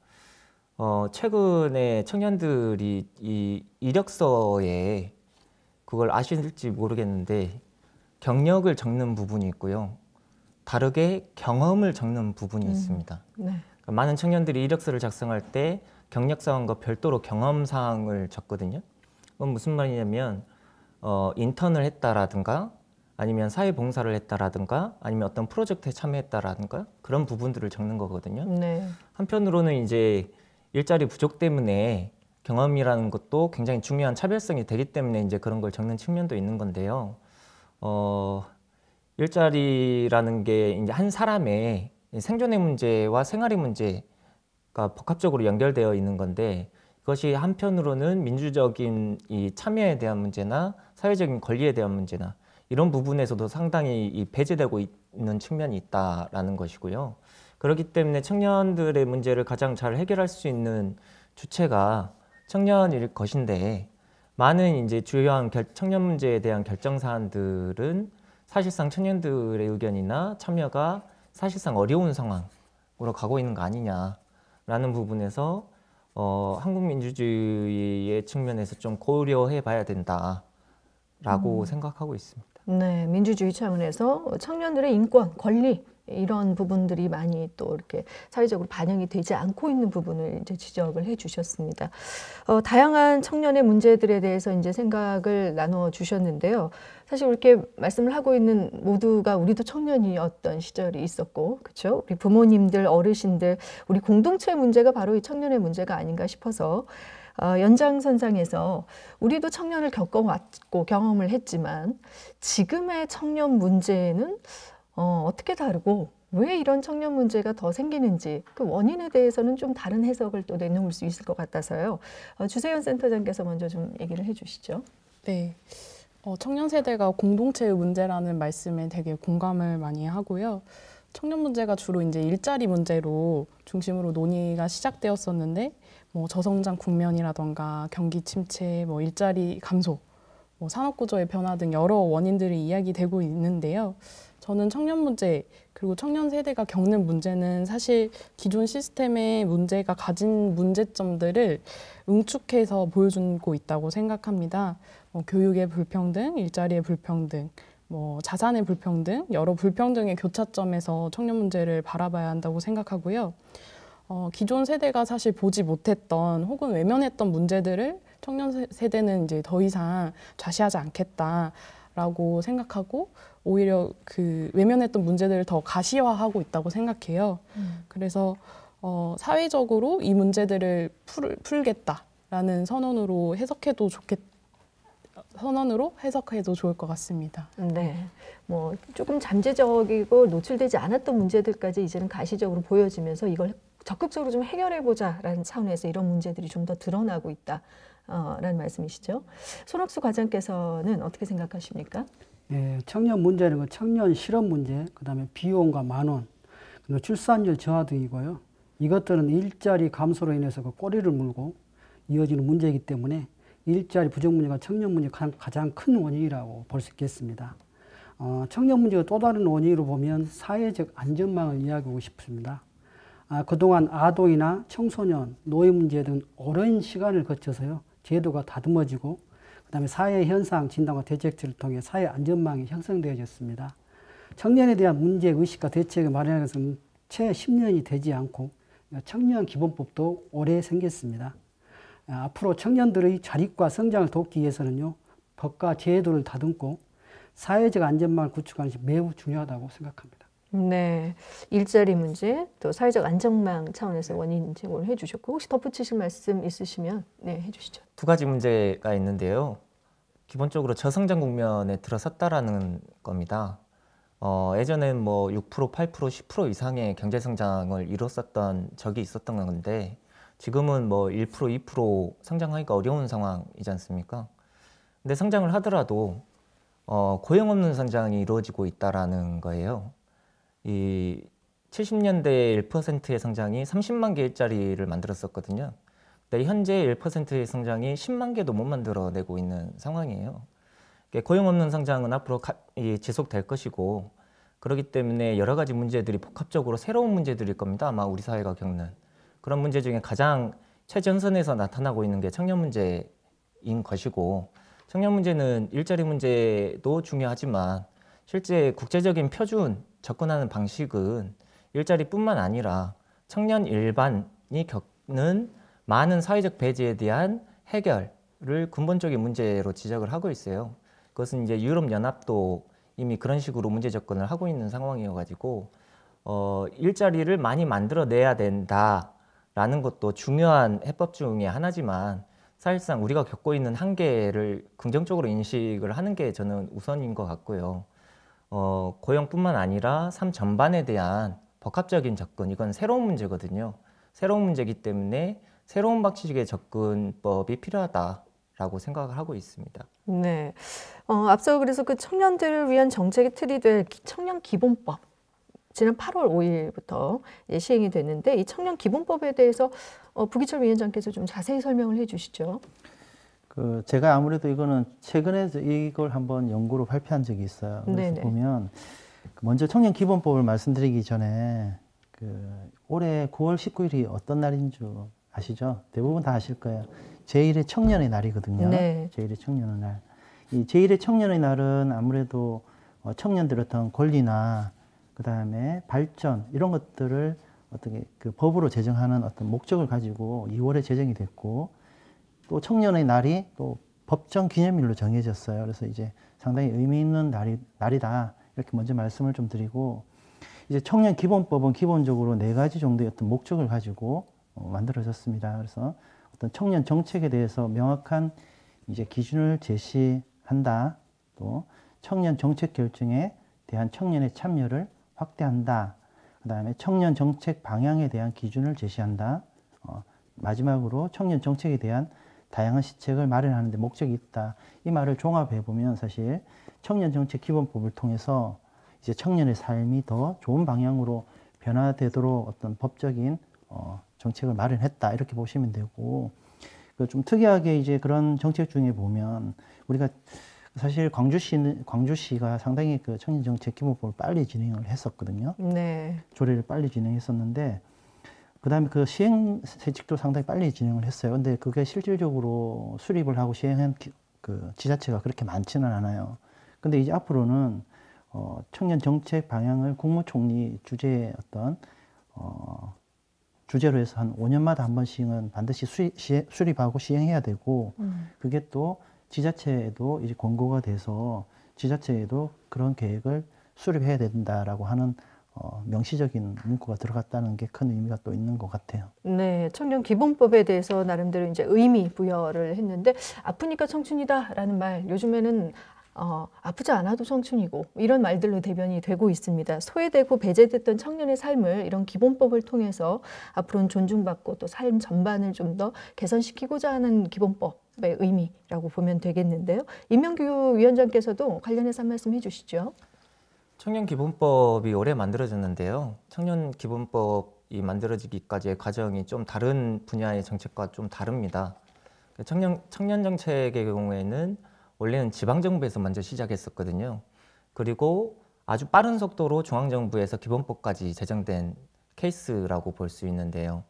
최근에 청년들이 이 이력서에 그걸 아실지 모르겠는데 경력을 적는 부분이 있고요. 다르게 경험을 적는 부분이 있습니다. 네. 그러니까 많은 청년들이 이력서를 작성할 때 경력 사항과 별도로 경험 사항을 적거든요. 그건 무슨 말이냐면 인턴을 했다라든가 아니면 사회봉사를 했다라든가 아니면 어떤 프로젝트에 참여했다라든가 그런 부분들을 적는 거거든요. 네. 한편으로는 이제 일자리 부족 때문에 경험이라는 것도 굉장히 중요한 차별성이 되기 때문에 이제 그런 걸 적는 측면도 있는 건데요. 일자리라는 게 이제 한 사람의 생존의 문제와 생활의 문제가 복합적으로 연결되어 있는 건데 그것이 한편으로는 민주적인 이 참여에 대한 문제나 사회적인 권리에 대한 문제나 이런 부분에서도 상당히 이 배제되고 있는 측면이 있다라는 것이고요. 그렇기 때문에 청년들의 문제를 가장 잘 해결할 수 있는 주체가 청년일 것인데 많은 이제 주요한 청년 문제에 대한 결정 사안들은 사실상 청년들의 의견이나 참여가 사실상 어려운 상황으로 가고 있는 거 아니냐라는 부분에서 한국 민주주의의 측면에서 좀 고려해 봐야 된다라고 생각하고 있습니다. 네, 민주주의 차원에서 청년들의 인권, 권리 이런 부분들이 많이 또 이렇게 사회적으로 반영이 되지 않고 있는 부분을 이제 지적을 해주셨습니다. 다양한 청년의 문제들에 대해서 이제 생각을 나눠 주셨는데요. 사실 이렇게 말씀을 하고 있는 모두가 우리도 청년이었던 시절이 있었고, 그렇죠? 우리 부모님들, 어르신들, 우리 공동체의 문제가 바로 이 청년의 문제가 아닌가 싶어서. 연장선상에서 우리도 청년을 겪어왔고 경험을 했지만 지금의 청년 문제는 어떻게 다르고 왜 이런 청년 문제가 더 생기는지 그 원인에 대해서는 좀 다른 해석을 또 내놓을 수 있을 것 같아서요. 주세현 센터장께서 먼저 좀 얘기를 해주시죠. 네. 청년 세대가 공동체의 문제라는 말씀에 되게 공감을 많이 하고요. 청년 문제가 주로 이제 일자리 문제로 중심으로 논의가 시작되었었는데 뭐 저성장 국면이라던가 경기 침체, 뭐 일자리 감소, 뭐 산업 구조의 변화 등 여러 원인들이 이야기되고 있는데요. 저는 청년 문제 그리고 청년 세대가 겪는 문제는 사실 기존 시스템의 문제가 가진 문제점들을 응축해서 보여주고 있다고 생각합니다. 교육의 불평등, 일자리의 불평등, 뭐 자산의 불평등, 여러 불평등의 교차점에서 청년 문제를 바라봐야 한다고 생각하고요. 기존 세대가 사실 보지 못했던 혹은 외면했던 문제들을 청년 세대는 이제 더 이상 좌시하지 않겠다라고 생각하고 오히려 그 외면했던 문제들을 더 가시화하고 있다고 생각해요. 그래서 사회적으로 이 문제들을 풀겠다라는 선언으로 해석해도 좋을 것 같습니다. 네, 뭐 조금 잠재적이고 노출되지 않았던 문제들까지 이제는 가시적으로 보여지면서 이걸 적극적으로 좀 해결해보자라는 차원에서 이런 문제들이 좀 더 드러나고 있다라는 말씀이시죠. 손옥수 과장께서는 어떻게 생각하십니까? 예, 청년 문제는 그 청년 실업 문제, 그다음에 비용과 만원, 그리고 출산율 저하 등이고요. 이것들은 일자리 감소로 인해서 그 꼬리를 물고 이어지는 문제이기 때문에 일자리 부족 문제가 청년 문제가 가장 큰 원인이라고 볼 수 있겠습니다. 청년 문제가 또 다른 원인으로 보면 사회적 안전망을 이야기하고 싶습니다. 그동안 아동이나 청소년, 노인 문제 등 오랜 시간을 거쳐서요, 제도가 다듬어지고 그다음에 사회 현상 진단과 대책들을 통해 사회 안전망이 형성되어졌습니다. 청년에 대한 문제 의식과 대책을 마련하는 것은 채 10년이 되지 않고 청년 기본법도 올해 생겼습니다. 앞으로 청년들의 자립과 성장을 돕기 위해서는요, 법과 제도를 다듬고 사회적 안전망을 구축하는 것이 매우 중요하다고 생각합니다. 네, 일자리 문제, 또 사회적 안전망 차원에서 원인 제공을 해주셨고 혹시 덧붙이실 말씀 있으시면 네, 해주시죠. 두 가지 문제가 있는데요. 기본적으로 저성장 국면에 들어섰다라는 겁니다. 예전엔 뭐 6%, 8%, 10% 이상의 경제 성장을 이뤘었던 적이 있었던 건데 지금은 뭐 1%, 2% 성장하기가 어려운 상황이지 않습니까? 근데 성장을 하더라도 고용 없는 성장이 이루어지고 있다라는 거예요. 이 70년대 1%의 성장이 30만 개 일자리를 만들었었거든요. 근데 현재 1%의 성장이 10만 개도 못 만들어내고 있는 상황이에요. 고용 없는 성장은 앞으로 지속될 것이고 그렇기 때문에 여러 가지 문제들이 복합적으로 새로운 문제들일 겁니다. 아마 우리 사회가 겪는. 그런 문제 중에 가장 최전선에서 나타나고 있는 게 청년 문제인 것이고 청년 문제는 일자리 문제도 중요하지만 실제 국제적인 표준 접근하는 방식은 일자리뿐만 아니라 청년 일반이 겪는 많은 사회적 배제에 대한 해결을 근본적인 문제로 지적을 하고 있어요. 그것은 이제 유럽연합도 이미 그런 식으로 문제 접근을 하고 있는 상황이어가지고 일자리를 많이 만들어내야 된다라는 것도 중요한 해법 중에 하나지만 사실상 우리가 겪고 있는 한계를 긍정적으로 인식을 하는 게 저는 우선인 것 같고요. 고용뿐만 아니라 삶 전반에 대한 복합적인 접근, 이건 새로운 문제거든요. 새로운 문제이기 때문에 새로운 방식의 접근법이 필요하다라고 생각을 하고 있습니다. 네, 앞서 그래서 그 청년들을 위한 정책의 틀이 될 청년 기본법 지난 8월 5일부터 시행이 됐는데 이 청년 기본법에 대해서 부기철 위원장께서 좀 자세히 설명을 해주시죠. 제가 아무래도 이거는 최근에 이걸 한번 연구로 발표한 적이 있어요. 그래서 네네. 보면 먼저 청년 기본법을 말씀드리기 전에 올해 9월 19일이 어떤 날인 줄 아시죠? 대부분 다 아실 거예요. 제1의 청년의 날이거든요. 네. 제1의 청년의 날. 이 제1의 청년의 날은 아무래도 청년들의 어떤 권리나 그다음에 발전 이런 것들을 어떻게 그 법으로 제정하는 어떤 목적을 가지고 2월에 제정이 됐고 또 청년의 날이 또 법정 기념일로 정해졌어요. 그래서 이제 상당히 의미 있는 날이다. 이렇게 먼저 말씀을 좀 드리고 이제 청년 기본법은 기본적으로 4가지 정도의 어떤 목적을 가지고 만들어졌습니다. 그래서 어떤 청년 정책에 대해서 명확한 이제 기준을 제시한다. 또 청년 정책 결정에 대한 청년의 참여를 확대한다. 그 다음에 청년 정책 방향에 대한 기준을 제시한다. 마지막으로 청년 정책에 대한 다양한 시책을 마련하는 데 목적이 있다. 이 말을 종합해 보면 사실 청년 정책 기본법을 통해서 이제 청년의 삶이 더 좋은 방향으로 변화되도록 어떤 법적인 정책을 마련했다. 이렇게 보시면 되고 좀 특이하게 이제 그런 정책 중에 보면 우리가 사실 광주시가 상당히 그 청년 정책 기본법을 빨리 진행을 했었거든요. 네. 조례를 빨리 진행했었는데 그다음에 그 시행세칙도 상당히 빨리 진행을 했어요. 근데 그게 실질적으로 수립을 하고 시행한 그 지자체가 그렇게 많지는 않아요. 근데 이제 앞으로는 청년 정책 방향을 국무총리 주제의 어떤 주제로 해서 한 5년마다 한 번씩은 반드시 수립하고 시행해야 되고 그게 또 지자체에도 이제 권고가 돼서 지자체에도 그런 계획을 수립해야 된다라고 하는 명시적인 문구가 들어갔다는 게 큰 의미가 또 있는 것 같아요. 네, 청년 기본법에 대해서 나름대로 이제 의미 부여를 했는데 아프니까 청춘이다라는 말 요즘에는 아프지 않아도 청춘이고 이런 말들로 대변이 되고 있습니다. 소외되고 배제됐던 청년의 삶을 이런 기본법을 통해서 앞으로는 존중받고 또 삶 전반을 좀 더 개선시키고자 하는 기본법의 의미라고 보면 되겠는데요. 임명규 위원장께서도 관련해서 한 말씀 해주시죠. 청년기본법이 올해 만들어졌는데요. 청년기본법이 만들어지기까지의 과정이 좀 다른 분야의 정책과 좀 다릅니다. 청년 정책의 경우에는 원래는 지방정부에서 먼저 시작했었거든요. 그리고 아주 빠른 속도로 중앙정부에서 기본법까지 제정된 케이스라고 볼 수 있는데요.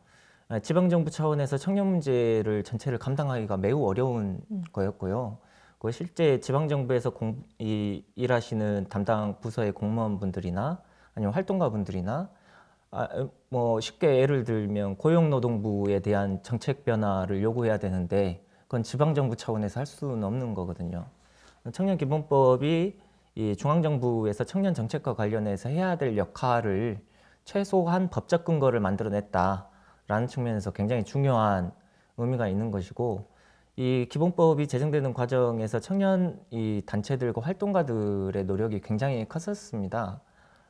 지방정부 차원에서 청년 문제를 전체를 감당하기가 매우 어려운 거였고요. 실제 지방정부에서 일하시는 담당 부서의 공무원분들이나 아니면 활동가분들이나 뭐 쉽게 예를 들면 고용노동부에 대한 정책 변화를 요구해야 되는데 그건 지방정부 차원에서 할 수는 없는 거거든요. 청년기본법이 이 중앙정부에서 청년 정책과 관련해서 해야 될 역할을 최소한 법적 근거를 만들어냈다라는 측면에서 굉장히 중요한 의미가 있는 것이고 이 기본법이 제정되는 과정에서 청년 이 단체들과 활동가들의 노력이 굉장히 컸었습니다.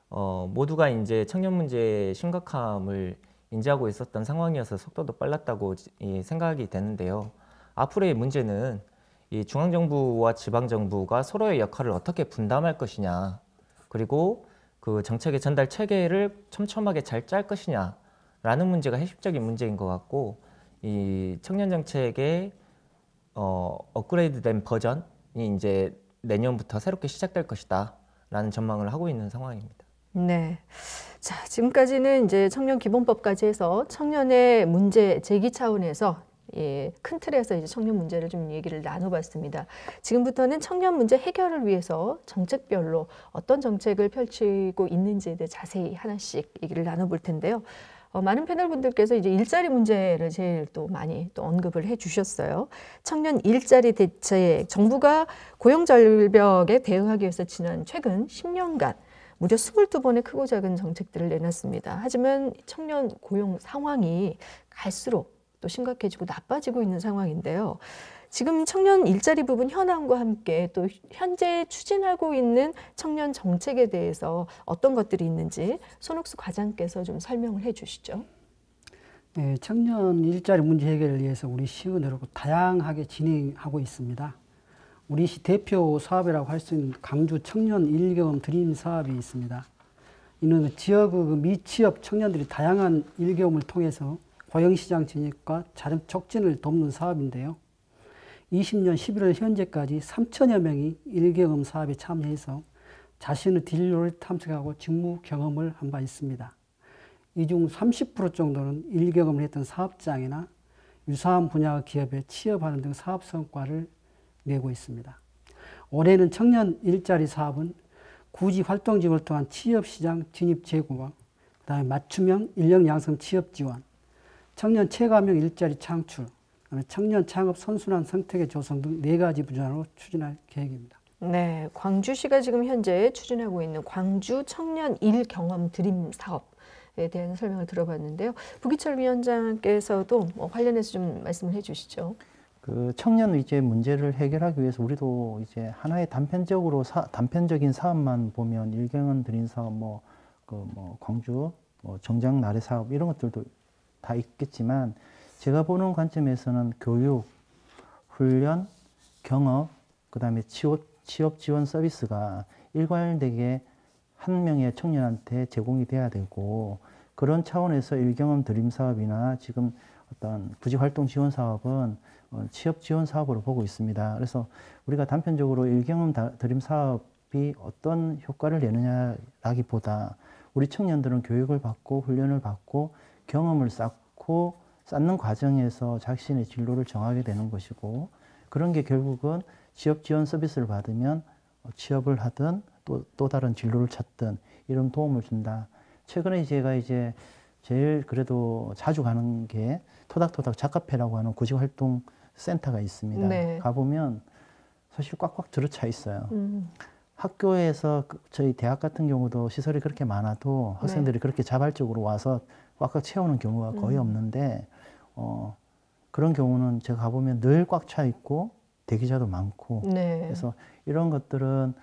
모두가 이제 청년 문제의 심각함을 인지하고 있었던 상황이어서 속도도 빨랐다고 생각이 되는데요. 앞으로의 문제는 이 중앙정부와 지방정부가 서로의 역할을 어떻게 분담할 것이냐, 그리고 그 정책의 전달 체계를 촘촘하게 잘 짤 것이냐라는 문제가 핵심적인 문제인 것 같고, 이 청년 정책의 업그레이드된 버전이 이제 내년부터 새롭게 시작될 것이다라는 전망을 하고 있는 상황입니다. 네. 자, 지금까지는 이제 청년 기본법까지 해서 청년의 문제 제기 차원에서 큰 틀에서 이제 청년 문제를 좀 얘기를 나눠봤습니다. 지금부터는 청년 문제 해결을 위해서 정책별로 어떤 정책을 펼치고 있는지에 대해 자세히 하나씩 얘기를 나눠볼 텐데요. 많은 패널 분들께서 이제 일자리 문제를 제일 또 많이 또 언급을 해주셨어요. 청년 일자리 대책, 정부가 고용 절벽에 대응하기 위해서 지난 최근 10년간 무려 22번의 크고 작은 정책들을 내놨습니다. 하지만 청년 고용 상황이 갈수록 또 심각해지고 나빠지고 있는 상황인데요. 지금 청년 일자리 부분 현황과 함께 또 현재 추진하고 있는 청년 정책에 대해서 어떤 것들이 있는지 손옥수 과장께서 좀 설명을 해 주시죠. 네, 청년 일자리 문제 해결을 위해서 우리 시의회로 다양하게 진행하고 있습니다. 우리 시 대표 사업이라고 할 수 있는 광주 청년 일경험 드림 사업이 있습니다. 이는 지역의 미취업 청년들이 다양한 일경험을 통해서 고용시장 진입과 자립 촉진을 돕는 사업인데요. 20년 11월 현재까지 3천여 명이 일경험 사업에 참여해서 자신의 진로를 탐색하고 직무 경험을 한 바 있습니다. 이 중 30% 정도는 일경험을 했던 사업장이나 유사한 분야 기업에 취업하는 등 사업 성과를 내고 있습니다. 올해는 청년 일자리 사업은 구직 활동 지원을 통한 취업시장 진입 제고와 그다음에 맞춤형 인력 양성 취업 지원, 청년 체감형 일자리 창출, 그다음에 청년 창업 선순환 생태계 조성 등 4가지 분야로 추진할 계획입니다. 네, 광주시가 지금 현재 추진하고 있는 광주 청년 일 경험 드림 사업에 대한 설명을 들어봤는데요. 부기철 위원장께서도 관련해서 좀 말씀을 해주시죠. 그 청년 위주의 문제를 해결하기 위해서 우리도 이제 하나의 단편적인 사업만 보면 일경원 드림 사업, 광주 정장 나래 사업 이런 것들도 다 있겠지만 제가 보는 관점에서는 교육, 훈련, 경업, 그다음에 취업 지원 서비스가 일괄되게 한 명의 청년한테 제공이 돼야 되고 그런 차원에서 일경험 드림 사업이나 지금 어떤 구직 활동 지원 사업은 취업 지원 사업으로 보고 있습니다. 그래서 우리가 단편적으로 일경험 드림 사업이 어떤 효과를 내느냐라기보다 우리 청년들은 교육을 받고 훈련을 받고 경험을 쌓는 과정에서 자신의 진로를 정하게 되는 것이고 그런 게 결국은 취업 지원 서비스를 받으면 취업을 하든 또 다른 진로를 찾든 이런 도움을 준다. 최근에 제가 이제 제일 그래도 자주 가는 게 토닥토닥 작카페라고 하는 구직활동 센터가 있습니다. 네. 가보면 사실 꽉꽉 들어차 있어요. 학교에서 저희 대학 같은 경우도 시설이 그렇게 많아도 학생들이 그렇게 자발적으로 와서 꽉꽉 채우는 경우가 거의 없는데 그런 경우는 제가 가보면 늘 꽉 차 있고 대기자도 많고 네. 그래서 이런 것들은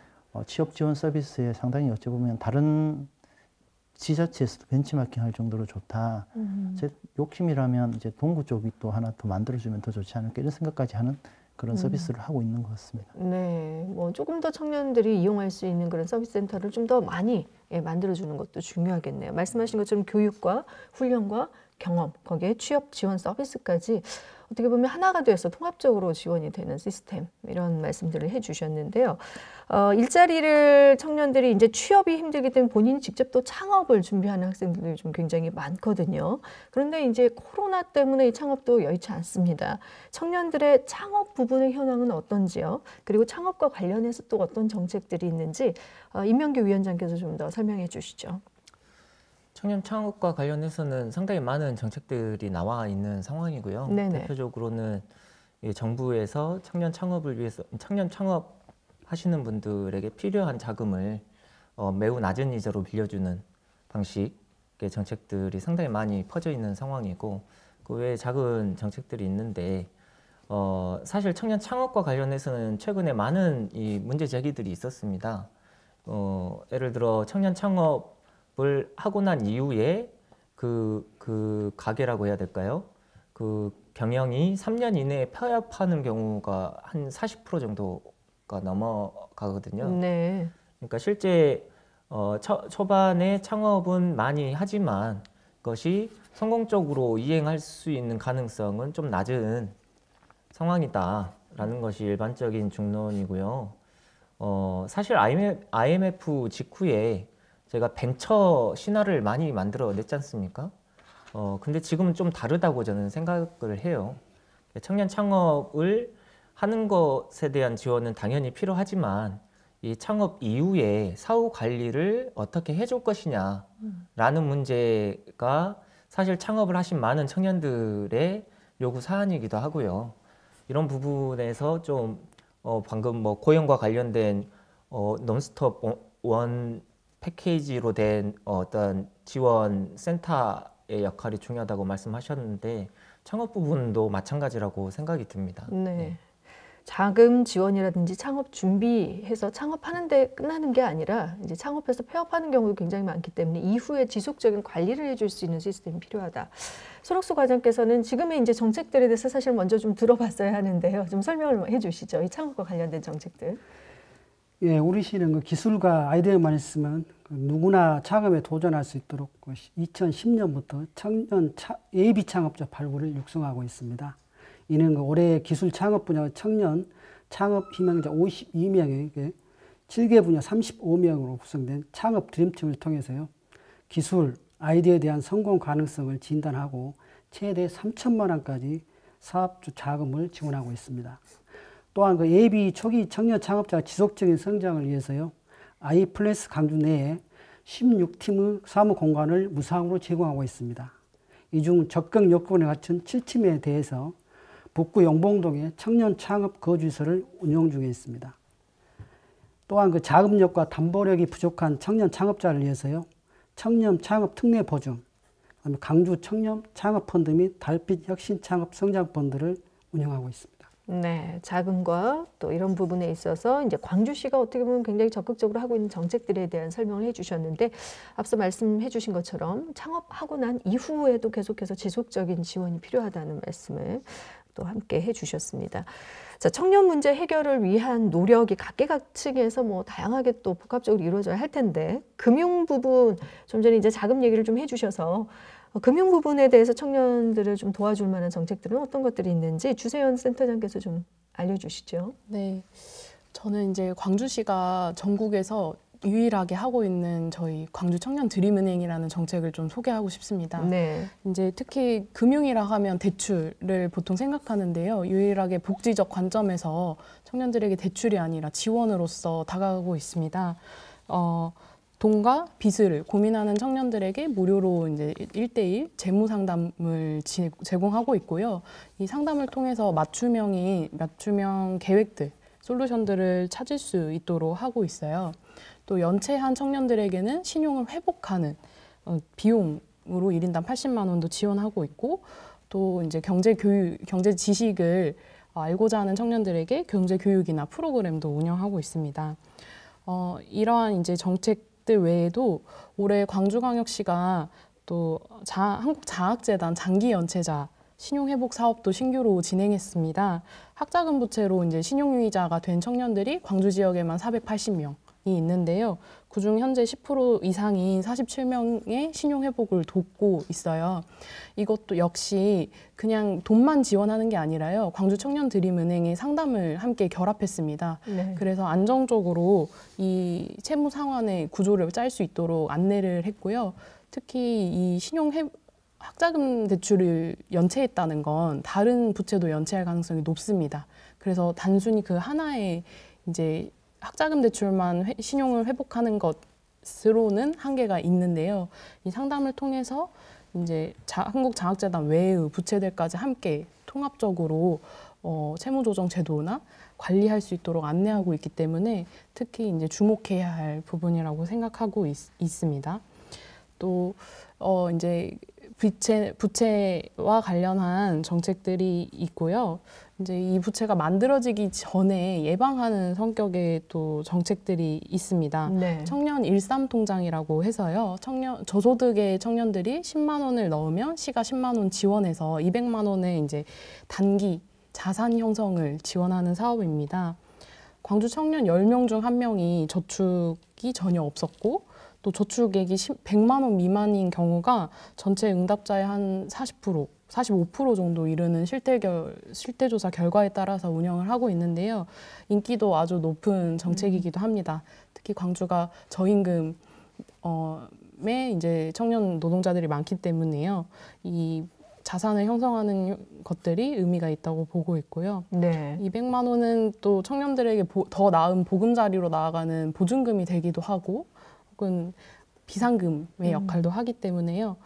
취업 지원 서비스에 상당히 어찌 보면 다른 지자체에서도 벤치마킹 할 정도로 좋다. 제 욕심이라면 이제 동구 쪽이 또 하나 더 만들어주면 더 좋지 않을까 이런 생각까지 하는 그런 서비스를 하고 있는 것 같습니다. 네, 조금 더 청년들이 이용할 수 있는 그런 서비스 센터를 좀 더 많이 만들어주는 것도 중요하겠네요. 말씀하신 것처럼 교육과 훈련과 경험, 거기에 취업 지원 서비스까지 어떻게 보면 하나가 돼서 통합적으로 지원이 되는 시스템 이런 말씀들을 해주셨는데요. 일자리를 청년들이 이제 취업이 힘들기 때문에 본인이 직접 또 창업을 준비하는 학생들이 좀 굉장히 많거든요. 그런데 이제 코로나 때문에 이 창업도 여의치 않습니다. 청년들의 창업 부분의 현황은 어떤지요? 그리고 창업과 관련해서 또 어떤 정책들이 있는지 임명규 위원장께서 좀 더 설명해 주시죠. 청년 창업과 관련해서는 상당히 많은 정책들이 나와 있는 상황이고요. 네네. 대표적으로는 정부에서 청년 창업을 위해서 청년 창업 하시는 분들에게 필요한 자금을 매우 낮은 이자로 빌려주는 방식의 정책들이 상당히 많이 퍼져 있는 상황이고 그 외에 작은 정책들이 있는데 사실 청년 창업과 관련해서는 최근에 많은 이 문제 제기들이 있었습니다. 예를 들어 청년 창업을 하고 난 이후에 그 가게라고 해야 될까요? 그 경영이 3년 이내에 폐업하는 경우가 한 40% 정도가 넘어가거든요. 네. 그러니까 실제 초반에 창업은 많이 하지만 그것이 성공적으로 이행할 수 있는 가능성은 좀 낮은 상황이다라는 것이 일반적인 중론이고요. 사실 IMF 직후에 제가 벤처 신화를 많이 만들어 냈지 않습니까? 근데 지금은 좀 다르다고 저는 생각을 해요. 청년 창업을 하는 것에 대한 지원은 당연히 필요하지만 이 창업 이후에 사후 관리를 어떻게 해줄 것이냐라는 문제가 사실 창업을 하신 많은 청년들의 요구 사안이기도 하고요. 이런 부분에서 좀 방금 고용과 관련된 논스톱 원 패키지로 된 어떤 지원 센터의 역할이 중요하다고 말씀하셨는데 창업 부분도 마찬가지라고 생각이 듭니다. 네. 자금 지원이라든지 창업 준비해서 창업하는데 끝나는 게 아니라 이제 창업해서 폐업하는 경우도 굉장히 많기 때문에 이후에 지속적인 관리를 해줄 수 있는 시스템이 필요하다. 손옥수 과장께서는 지금의 이제 정책들에 대해서 사실 먼저 좀 들어봤어야 하는데요. 좀 설명을 해주시죠. 이 창업과 관련된 정책들. 예, 우리 시는 그 기술과 아이디어만 있으면 누구나 창업에 도전할 수 있도록 2010년부터 청년 예비 창업자 발굴을 육성하고 있습니다. 이는 올해 기술 창업 분야 청년 창업 희망자 52명에게 7개 분야 35명으로 구성된 창업 드림팀을 통해서요. 기술, 아이디어에 대한 성공 가능성을 진단하고 최대 3천만 원까지 사업주 자금을 지원하고 있습니다. 또한 그 예비 초기 청년 창업자 지속적인 성장을 위해서요, 아이플러스 광주 내에 16팀의 사무 공간을 무상으로 제공하고 있습니다. 이 중 적극 요건에 갖춘 7팀에 대해서 북구 용봉동에 청년 창업 거주시설을 운영 중에 있습니다. 또한 그 자금력과 담보력이 부족한 청년 창업자를 위해서요, 청년 창업 특례 보증, 강주 청년 창업 펀드 및 달빛 혁신 창업 성장 펀드를 운영하고 있습니다. 네, 자금과 또 이런 부분에 있어서 이제 광주시가 어떻게 보면 굉장히 적극적으로 하고 있는 정책들에 대한 설명을 해주셨는데, 앞서 말씀해주신 것처럼 창업하고 난 이후에도 계속해서 지속적인 지원이 필요하다는 말씀을 또 함께 해주셨습니다. 자, 청년 문제 해결을 위한 노력이 각계각층에서 뭐 다양하게 또 복합적으로 이루어져야 할 텐데, 금융 부분 좀 전에 이제 자금 얘기를 좀 해주셔서 금융 부분에 대해서 청년들을 좀 도와줄 만한 정책들은 어떤 것들이 있는지 주세연 센터장께서 좀 알려주시죠. 네, 저는 이제 광주시가 전국에서 유일하게 하고 있는 저희 광주 청년 드림은행이라는 정책을 좀 소개하고 싶습니다. 네. 이제 특히 금융이라 하면 대출을 보통 생각하는데요. 유일하게 복지적 관점에서 청년들에게 대출이 아니라 지원으로서 다가가고 있습니다. 돈과 빚을 고민하는 청년들에게 무료로 이제 1대1 재무 상담을 제공하고 있고요. 이 상담을 통해서 맞춤형 계획들, 솔루션들을 찾을 수 있도록 하고 있어요. 또 연체한 청년들에게는 신용을 회복하는 비용으로 1인당 80만 원도 지원하고 있고, 또 이제 경제 지식을 알고자 하는 청년들에게 경제 교육이나 프로그램도 운영하고 있습니다. 이러한 이제 정책들 외에도 올해 광주광역시가 또 한국자학재단 장기연체자 신용회복 사업도 신규로 진행했습니다. 학자금 부채로 이제 신용유의자가 된 청년들이 광주 지역에만 480명이 있는데요. 그중 현재 10% 이상인 47명의 신용회복을 돕고 있어요. 이것도 역시 그냥 돈만 지원하는 게 아니라요, 광주 청년드림은행의 상담을 함께 결합했습니다. 네. 그래서 안정적으로 이 채무 상환의 구조를 짤 수 있도록 안내를 했고요. 특히 이 학자금 대출을 연체했다는 건 다른 부채도 연체할 가능성이 높습니다. 그래서 단순히 그 하나의 이제 학자금 대출만 신용을 회복하는 것으로는 한계가 있는데요. 이 상담을 통해서 이제 한국장학재단 외의 부채들까지 함께 통합적으로 채무조정 제도나 관리할 수 있도록 안내하고 있기 때문에 특히 이제 주목해야 할 부분이라고 생각하고 있습니다. 또 이제 부채와 관련한 정책들이 있고요. 이제 이 부채가 만들어지기 전에 예방하는 성격의 또 정책들이 있습니다. 네. 청년 13통장이라고 해서요. 저소득의 청년들이 10만 원을 넣으면 시가 10만 원 지원해서 200만 원의 이제 단기 자산 형성을 지원하는 사업입니다. 광주 청년 10명 중 1명이 저축이 전혀 없었고, 또 저축액이 100만 원 미만인 경우가 전체 응답자의 한 40%, 45% 정도 이르는 실태조사 결과에 따라서 운영을 하고 있는데요. 인기도 아주 높은 정책이기도 합니다. 특히 광주가 저임금에 이제 청년 노동자들이 많기 때문에요. 이 자산을 형성하는 것들이 의미가 있다고 보고 있고요. 네. 200만 원은 또 청년들에게 더 나은 보금자리로 나아가는 보증금이 되기도 하고, 혹은 비상금의 역할도 하기 때문에요.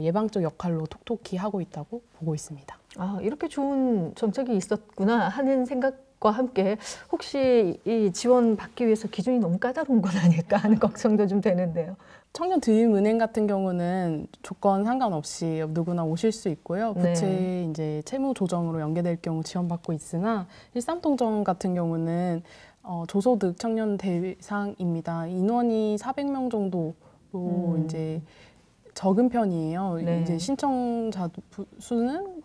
예방적 역할로 톡톡히 하고 있다고 보고 있습니다. 아, 이렇게 좋은 정책이 있었구나 하는 생각과 함께 혹시 이 지원 받기 위해서 기준이 너무 까다로운 건 아닐까 하는 걱정도 좀 되는데요. 청년드림은행 같은 경우는 조건 상관없이 누구나 오실 수 있고요. 부채 네. 이제 채무 조정으로 연계될 경우 지원받고 있으나 13통장 같은 경우는 저소득 청년 대상입니다. 인원이 400명 정도로 이제 적은 편이에요. 네. 이제 신청자 수는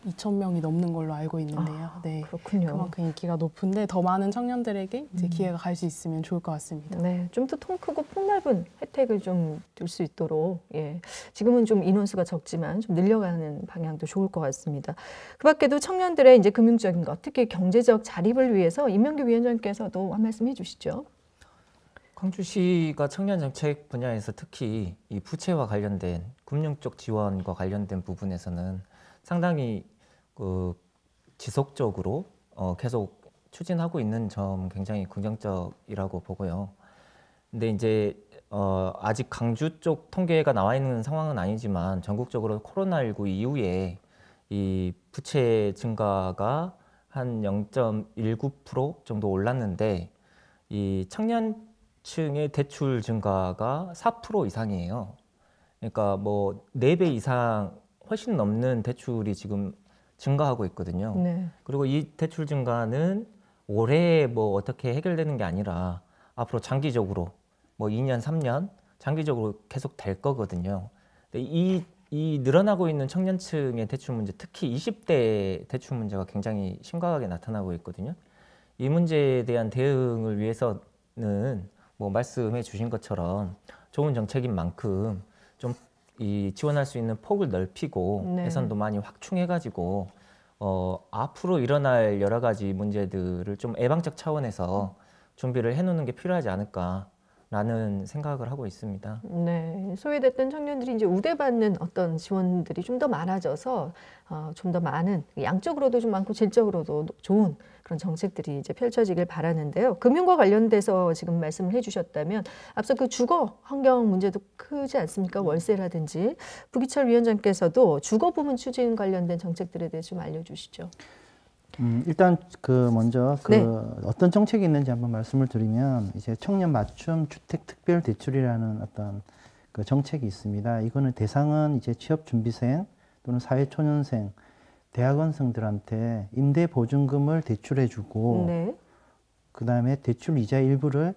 2,000명이 넘는 걸로 알고 있는데요. 네. 그렇군요. 그만큼 인기가 높은데 더 많은 청년들에게 이제 기회가 갈 수 있으면 좋을 것 같습니다. 네, 좀 더 통 크고 폭넓은 혜택을 좀 줄 수 있도록, 예, 지금은 좀 인원수가 적지만 좀 늘려가는 방향도 좋을 것 같습니다. 그 밖에도 청년들의 이제 금융적인 것, 특히 경제적 자립을 위해서 임명규 위원장께서도 한 말씀 해주시죠. 광주시가 청년 정책 분야에서 특히 이 부채와 관련된 금융 쪽 지원과 관련된 부분에서는 상당히 그 지속적으로 계속 추진하고 있는 점 굉장히 긍정적이라고 보고요. 근데 이제 아직 광주 쪽 통계가 나와 있는 상황은 아니지만 전국적으로 코로나19 이후에 이 부채 증가가 한 0.19% 정도 올랐는데 이 청년층의 대출 증가가 4% 이상이에요. 그러니까 뭐 4배 이상 훨씬 넘는 대출이 지금 증가하고 있거든요. 네. 그리고 이 대출 증가는 올해 뭐 어떻게 해결되는 게 아니라 앞으로 장기적으로 뭐 2년, 3년 장기적으로 계속 될 거거든요. 근데 이 늘어나고 있는 청년층의 대출 문제, 특히 20대 대출 문제가 굉장히 심각하게 나타나고 있거든요. 이 문제에 대한 대응을 위해서는 뭐 말씀해 주신 것처럼 좋은 정책인 만큼 좀 이 지원할 수 있는 폭을 넓히고 네. 예산도 많이 확충해가지고 앞으로 일어날 여러 가지 문제들을 좀 예방적 차원에서 준비를 해놓는 게 필요하지 않을까라는 생각을 하고 있습니다. 네, 소외됐던 청년들이 이제 우대받는 어떤 지원들이 좀 더 많아져서 좀 더 많은 양적으로도 좀 많고 질적으로도 좋은 그런 정책들이 이제 펼쳐지길 바라는데요. 금융과 관련돼서 지금 말씀을 해주셨다면 앞서 그 주거 환경 문제도 크지 않습니까? 월세라든지 부기철 위원장께서도 주거 부문 추진 관련된 정책들에 대해 좀 알려주시죠. 일단 그 먼저 그 네. 어떤 정책이 있는지 한번 말씀을 드리면 이제 청년 맞춤 주택 특별 대출이라는 어떤 그 정책이 있습니다. 이거는 대상은 이제 취업 준비생 또는 사회 초년생, 대학원생들한테 임대 보증금을 대출해주고 네. 그 다음에 대출 이자 일부를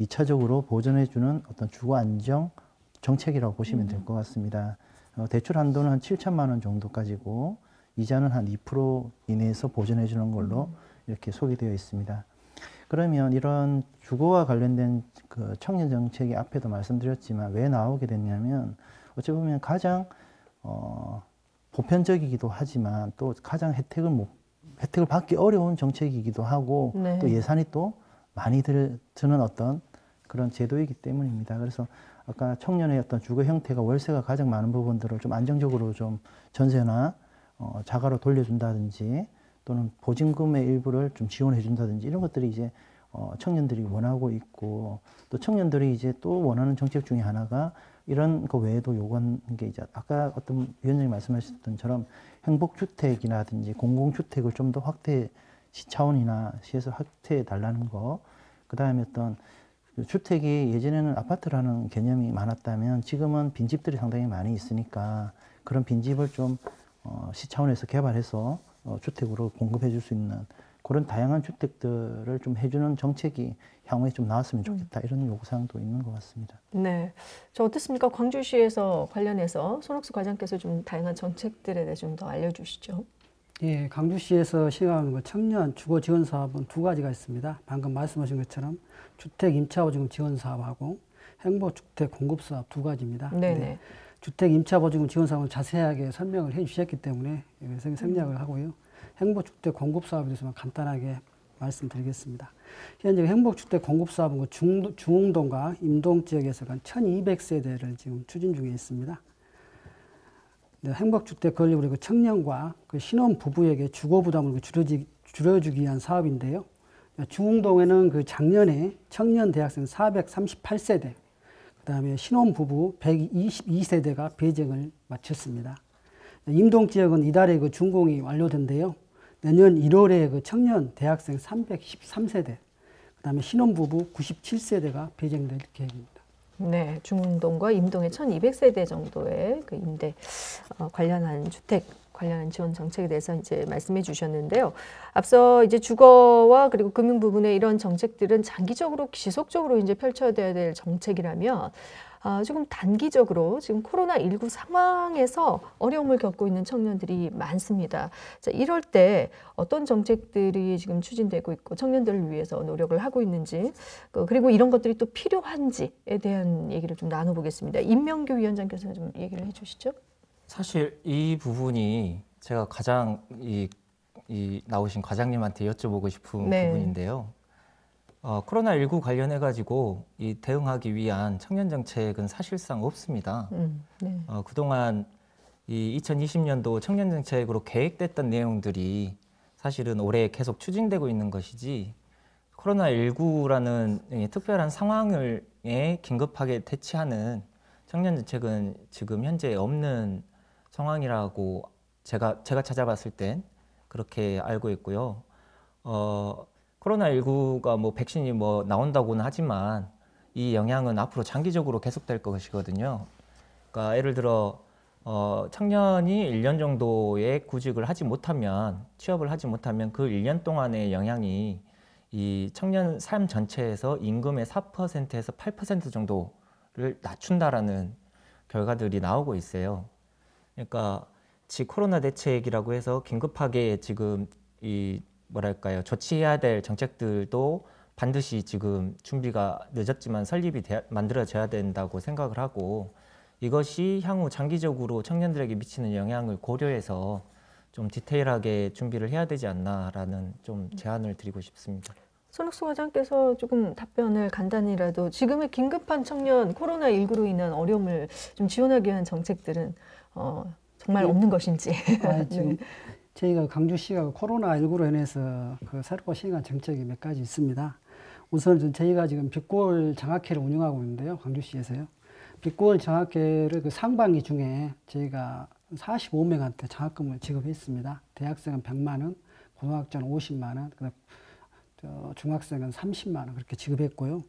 2차적으로 보전해주는 어떤 주거 안정 정책이라고 보시면 될 것 같습니다. 대출 한도는 한 7천만 원 정도까지고 이자는 한 2% 이내에서 보전해 주는 걸로 이렇게 소개되어 있습니다. 그러면 이런 주거와 관련된 그 청년 정책이 앞에도 말씀드렸지만 왜 나오게 됐냐면 어찌 보면 가장 보편적이기도 하지만 또 가장 혜택을 받기 어려운 정책이기도 하고 네. 또 예산이 또 많이 드는 어떤 그런 제도이기 때문입니다. 그래서 아까 청년의 어떤 주거 형태가 월세가 가장 많은 부분들을 좀 안정적으로 좀 전세나 자가로 돌려준다든지 또는 보증금의 일부를 좀 지원해 준다든지 이런 것들이 이제 청년들이 원하고 있고 또 청년들이 이제 또 원하는 정책 중에 하나가 이런 거 외에도 요구하는 게 이제 아까 어떤 위원장님 말씀하셨던 것처럼 행복주택이라든지 공공주택을 좀 더 확대 시 차원이나 시에서 확대해 달라는 거. 그 다음에 어떤 주택이 예전에는 아파트라는 개념이 많았다면 지금은 빈집들이 상당히 많이 있으니까 그런 빈집을 좀 시 차원에서 개발해서 주택으로 공급해 줄 수 있는 그런 다양한 주택들을 좀 해주는 정책이 향후에 좀 나왔으면 좋겠다 이런 요구사항도 있는 것 같습니다. 네, 저 어떻습니까? 광주시에서 관련해서 손옥수 과장께서 좀 다양한 정책들에 대해 좀 더 알려주시죠. 예, 강주시에서 시행하는 그 청년 주거 지원 사업은 2가지가 있습니다. 방금 말씀하신 것처럼 주택 임차 보증금 지원 사업하고 행복주택 공급 사업 2가지입니다. 네네. 주택 임차 보증금 지원 사업은 자세하게 설명을 해 주셨기 때문에 생략을 하고요. 행복주택 공급 사업에 대해서만 간단하게 말씀드리겠습니다. 현재 행복주택 공급 사업은 중흥동과 임동 지역에서 한 1,200세대를 지금 추진 중에 있습니다. 행복주택 건립을 그 청년과 그 신혼 부부에게 주거 부담을 줄여주기 위한 사업인데요. 중흥동에는 그 작년에 청년 대학생 438세대, 그 다음에 신혼 부부 122세대가 배정을 마쳤습니다. 임동 지역은 이달에 그 준공이 완료된데요. 내년 1월에 그 청년 대학생 313세대, 그 다음에 신혼 부부 97세대가 배정될 계획입니다. 네, 중흥동과 임동의 1,200세대 정도의 그 임대 관련한 주택 관련한 지원 정책에 대해서 이제 말씀해 주셨는데요. 앞서 이제 주거와 그리고 금융 부분의 이런 정책들은 장기적으로 지속적으로 이제 펼쳐야 될 정책이라면 지금 단기적으로 지금 코로나19 상황에서 어려움을 겪고 있는 청년들이 많습니다. 자, 이럴 때 어떤 정책들이 지금 추진되고 있고 청년들을 위해서 노력을 하고 있는지 그리고 이런 것들이 또 필요한지에 대한 얘기를 좀 나눠보겠습니다. 임명규 위원장께서 좀 얘기를 해주시죠. 사실 이 부분이 제가 가장 이 나오신 과장님한테 여쭤보고 싶은 네. 부분인데요. 코로나19 관련해 가지고 이 대응하기 위한 청년 정책은 사실상 없습니다. 네. 그동안 이 2020년도 청년 정책으로 계획됐던 내용들이 사실은 올해 계속 추진되고 있는 것이지 코로나19라는 특별한 상황을 긴급하게 대치하는 청년 정책은 지금 현재 없는 상황이라고 제가 찾아봤을 땐 그렇게 알고 있고요. 코로나19가 뭐 백신이 뭐 나온다고는 하지만 이 영향은 앞으로 장기적으로 계속될 것이거든요. 그러니까 예를 들어 청년이 1년 정도의 구직을 하지 못하면, 취업을 하지 못하면 그 1년 동안의 영향이 이 청년 삶 전체에서 임금의 4%에서 8% 정도를 낮춘다라는 결과들이 나오고 있어요. 그러니까 코로나 대책이라고 해서 긴급하게 지금 이 뭐랄까요, 조치해야 될 정책들도 반드시 지금 준비가 늦었지만 설립이 만들어져야 된다고 생각을 하고, 이것이 향후 장기적으로 청년들에게 미치는 영향을 고려해서 좀 디테일하게 준비를 해야 되지 않나라는 좀 제안을 드리고 싶습니다. 손학수 과장께서 조금 답변을 간단히라도 지금의 긴급한 청년 코로나19로 인한 어려움을 좀 지원하기 위한 정책들은 정말 없는 것인지. 지금 저희가 광주시가 코로나19로 인해서 그 새로 시행한 정책이 몇 가지 있습니다. 우선 저희가 지금 빅골 장학회를 운영하고 있는데요. 광주시에서요. 빅골 장학회를 그 상반기 중에 저희가 45명한테 장학금을 지급했습니다. 대학생은 100만 원, 고등학생은 50만 원, 중학생은 30만 원 그렇게 지급했고요.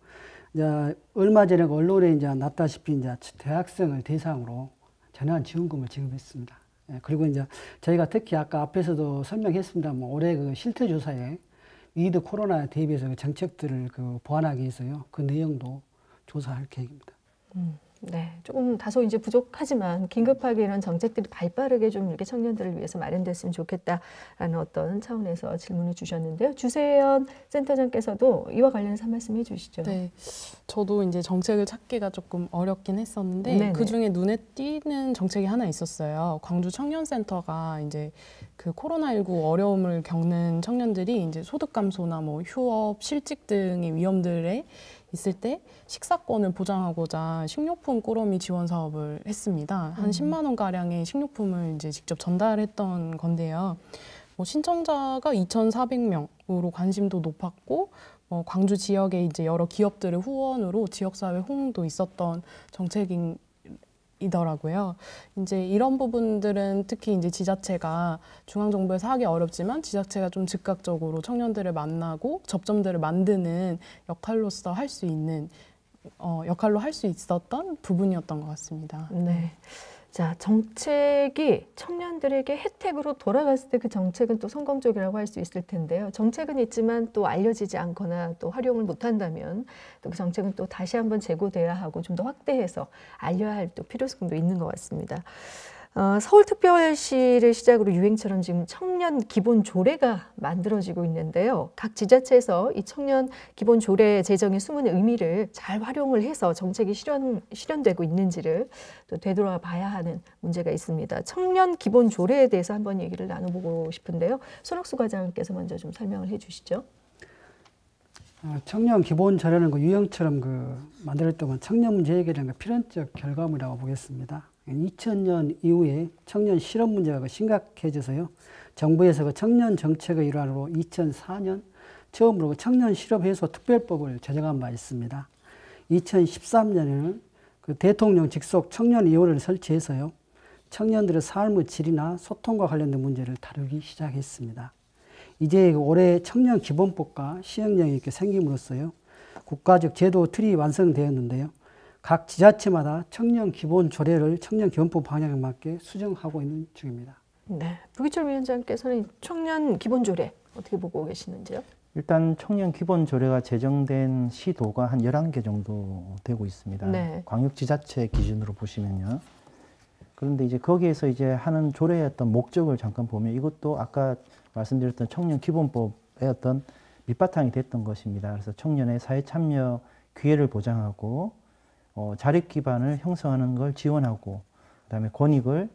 이제 얼마 전에 언론에 이제 났다시피 이제 대학생을 대상으로 전환지원금을 지급했습니다. 그리고 이제 저희가 특히 아까 앞에서도 설명했습니다만 올해 그 실태조사에 위드 코로나에 대비해서 그 정책들을 그 보완하기 위해서요. 그 내용도 조사할 계획입니다. 네, 조금 다소 이제 부족하지만 긴급하게 이런 정책들이 발빠르게 좀 이렇게 청년들을 위해서 마련됐으면 좋겠다라는 어떤 차원에서 질문을 주셨는데요. 주세연 센터장께서도 이와 관련해서 한 말씀 해주시죠. 네, 저도 이제 정책을 찾기가 조금 어렵긴 했었는데 그 중에 눈에 띄는 정책이 하나 있었어요. 광주 청년센터가 이제 그 코로나19 어려움을 겪는 청년들이 이제 소득 감소나 뭐 휴업, 실직 등의 위험들에 있을 때 식사권을 보장하고자 식료품 꾸러미 지원 사업을 했습니다. 한 10만 원 가량의 식료품을 이제 직접 전달했던 건데요. 뭐 신청자가 2,400명으로 관심도 높았고, 광주 지역의 이제 여러 기업들의 후원으로 지역사회 호응도 있었던 정책이더라고요. 이제 이런 부분들은 특히 이제 지자체가 중앙정부에서 하기 어렵지만 지자체가 좀 즉각적으로 청년들을 만나고 접점들을 만드는 역할로서 할 수 있는 역할로 할 수 있었던 부분이었던 것 같습니다. 네. 자, 정책이 청년들에게 혜택으로 돌아갔을 때 그 정책은 또 성공적이라고 할 수 있을 텐데요. 정책은 있지만 또 알려지지 않거나 또 활용을 못한다면 또 그 정책은 또 다시 한번 재고돼야 하고 좀 더 확대해서 알려야 할 또 필요성도 있는 것 같습니다. 서울특별시를 시작으로 유행처럼 지금 청년 기본 조례가 만들어지고 있는데요. 각 지자체에서 이 청년 기본 조례 제정의 숨은 의미를 잘 활용을 해서 정책이 실현되고 있는지를 또 되돌아봐야 하는 문제가 있습니다. 청년 기본 조례에 대해서 한번 얘기를 나눠보고 싶은데요. 손학수 과장께서 먼저 좀 설명을 해주시죠. 청년 기본 조례는 그 유형처럼 만들었던 청년 문제 해결의 필연적 결과물이라고 보겠습니다. 2000년 이후에 청년 실업 문제가 심각해져서요. 정부에서 그 청년 정책의 일환으로 2004년 처음으로 청년 실업 해소 특별법을 제정한 바 있습니다. 2013년에는 그 대통령 직속 청년위원회를 설치해서요. 청년들의 삶의 질이나 소통과 관련된 문제를 다루기 시작했습니다. 이제 올해 청년 기본법과 시행령이 이렇게 생김으로써요. 국가적 제도 틀이 완성되었는데요. 각 지자체마다 청년 기본 조례를 청년 기본법 방향에 맞게 수정하고 있는 중입니다. 네, 부기철 위원장께서는 청년 기본 조례 어떻게 보고 계시는지요? 일단 청년 기본 조례가 제정된 시도가 한 11개 정도 되고 있습니다. 네. 광역지자체 기준으로 보시면요. 그런데 이제 거기에서 이제 하는 조례의 어떤 목적을 잠깐 보면 이것도 아까 말씀드렸던 청년 기본법의 어떤 밑바탕이 됐던 것입니다. 그래서 청년의 사회 참여 기회를 보장하고 자립 기반을 형성하는 걸 지원하고 그다음에 권익을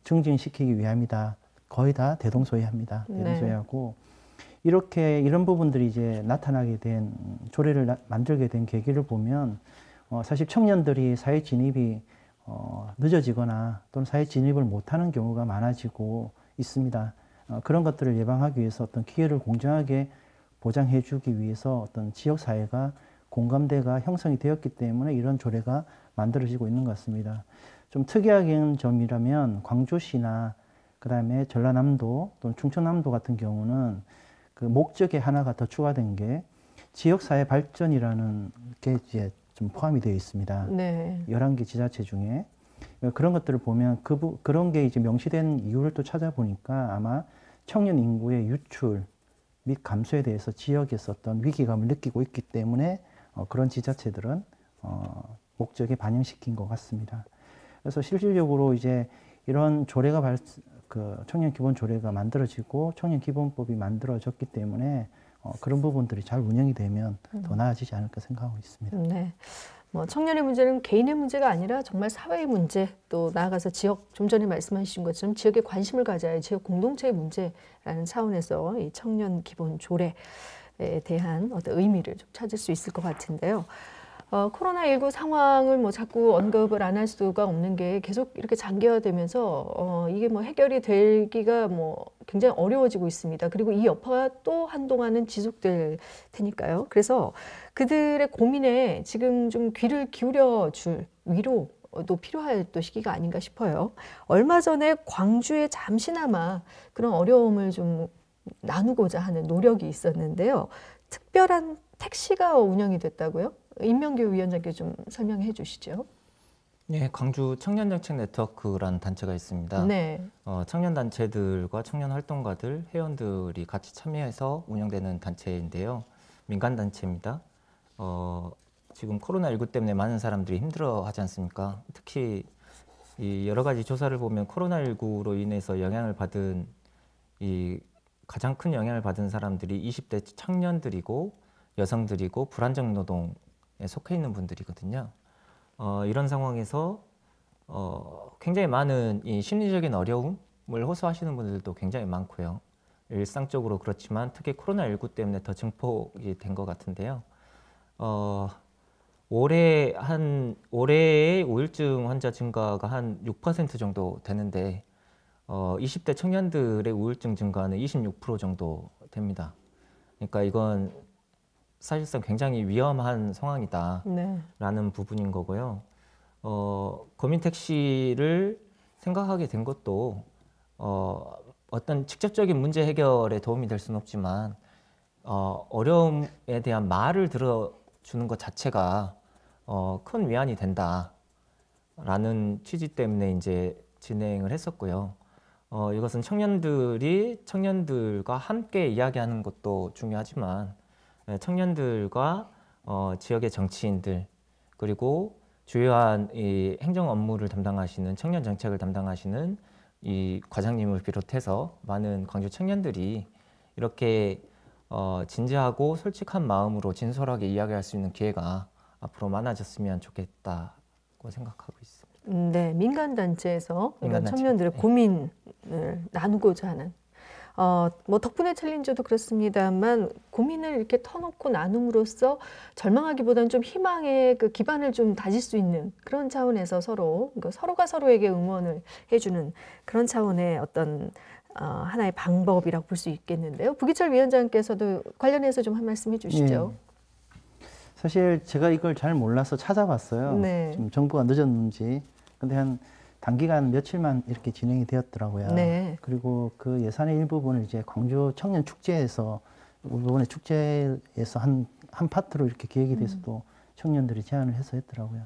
증진시키기 위함이다. 거의 다 대동소이합니다. 대동소이하고 이렇게 이런 부분들이 이제 나타나게 된 조례를 만들게 된 계기를 보면 사실 청년들이 사회 진입이 늦어지거나 또는 사회 진입을 못하는 경우가 많아지고 있습니다. 그런 것들을 예방하기 위해서 어떤 기회를 공정하게 보장해 주기 위해서 어떤 지역사회가 공감대가 형성이 되었기 때문에 이런 조례가 만들어지고 있는 것 같습니다. 좀 특이한 점이라면 광주시나 그다음에 전라남도 또는 충청남도 같은 경우는 그 목적에 하나가 더 추가된 게 지역사회 발전이라는 게 이제 좀 포함이 되어 있습니다. 네. 11개 지자체 중에 그런 것들을 보면 그런 게 이제 명시된 이유를 또 찾아보니까 아마 청년 인구의 유출 및 감소에 대해서 지역에서 어떤 위기감을 느끼고 있기 때문에 그런 지자체들은 목적에 반영시킨 것 같습니다. 그래서 실질적으로 이제 이런 조례가 그 청년 기본 조례가 만들어지고 청년 기본법이 만들어졌기 때문에 그런 부분들이 잘 운영이 되면 더 나아지지 않을까 생각하고 있습니다. 네. 뭐 청년의 문제는 개인의 문제가 아니라 정말 사회의 문제, 또 나아가서 지역, 좀 전에 말씀하신 것처럼 지역에 관심을 가져야 지역 공동체의 문제라는 차원에서 이 청년 기본 조례에 대한 어떤 의미를 좀 찾을 수 있을 것 같은데요. 코로나19 상황을 뭐 자꾸 언급을 안 할 수가 없는 게 계속 이렇게 장기화되면서 이게 뭐 해결이 되기가 뭐 굉장히 어려워지고 있습니다. 그리고 이 여파가 또 한동안은 지속될 테니까요. 그래서 그들의 고민에 지금 좀 귀를 기울여 줄 위로도 필요할 또 시기가 아닌가 싶어요. 얼마 전에 광주에 잠시나마 그런 어려움을 좀 나누고자 하는 노력이 있었는데요. 특별한 택시가 운영이 됐다고요? 임명규 위원장께 좀 설명해 주시죠. 네, 광주 청년정책 네트워크라는 단체가 있습니다. 네. 청년 단체들과 청년 활동가들, 회원들이 같이 참여해서 운영되는 단체인데요. 민간 단체입니다. 지금 코로나19 때문에 많은 사람들이 힘들어하지 않습니까? 특히 이 여러 가지 조사를 보면 코로나19로 인해서 영향을 받은 가장 큰 영향을 받은 사람들이 20대 청년들이고 여성들이고 불안정 노동에 속해 있는 분들이거든요. 이런 상황에서 굉장히 많은 이 심리적인 어려움을 호소하시는 분들도 굉장히 많고요. 일상적으로 그렇지만 특히 코로나19 때문에 더 증폭이 된 것 같은데요. 올해의 우울증 환자 증가가 한 6% 정도 되는데 20대 청년들의 우울증 증가는 26% 정도 됩니다. 그러니까 이건 사실상 굉장히 위험한 상황이다라는 네. 부분인 거고요. 거민 택시를 생각하게 된 것도 어떤 직접적인 문제 해결에 도움이 될 수는 없지만 어려움에 대한 말을 들어주는 것 자체가 큰 위안이 된다라는 취지 때문에 이제 진행을 했었고요. 이것은 청년들과 함께 이야기하는 것도 중요하지만 청년들과 지역의 정치인들 그리고 주요한 이 행정 업무를 담당하시는 청년 정책을 담당하시는 이 과장님을 비롯해서 많은 광주 청년들이 이렇게 진지하고 솔직한 마음으로 진솔하게 이야기할 수 있는 기회가 앞으로 많아졌으면 좋겠다고 생각하고 있습니다. 네, 민간단체에서 민간단체. 청년들의 네. 고민을 나누고자 하는 뭐 덕분에 챌린저도 그렇습니다만 고민을 이렇게 터놓고 나눔으로써 절망하기보다는 좀 희망의 그 기반을 좀 다질 수 있는 그런 차원에서 서로가 서로에게 응원을 해주는 그런 차원의 어떤 하나의 방법이라고 볼 수 있겠는데요. 부기철 위원장께서도 관련해서 좀 한 말씀 해주시죠. 예. 사실 제가 이걸 잘 몰라서 찾아봤어요. 네. 좀 정부가 늦었는지. 근데 한 단기간 며칠만 이렇게 진행이 되었더라고요. 네. 그리고 그 예산의 일부분을 이제 광주 청년 축제에서 이번에 축제에서 한 파트로 이렇게 기획이 돼서 또 청년들이 제안을 해서 했더라고요.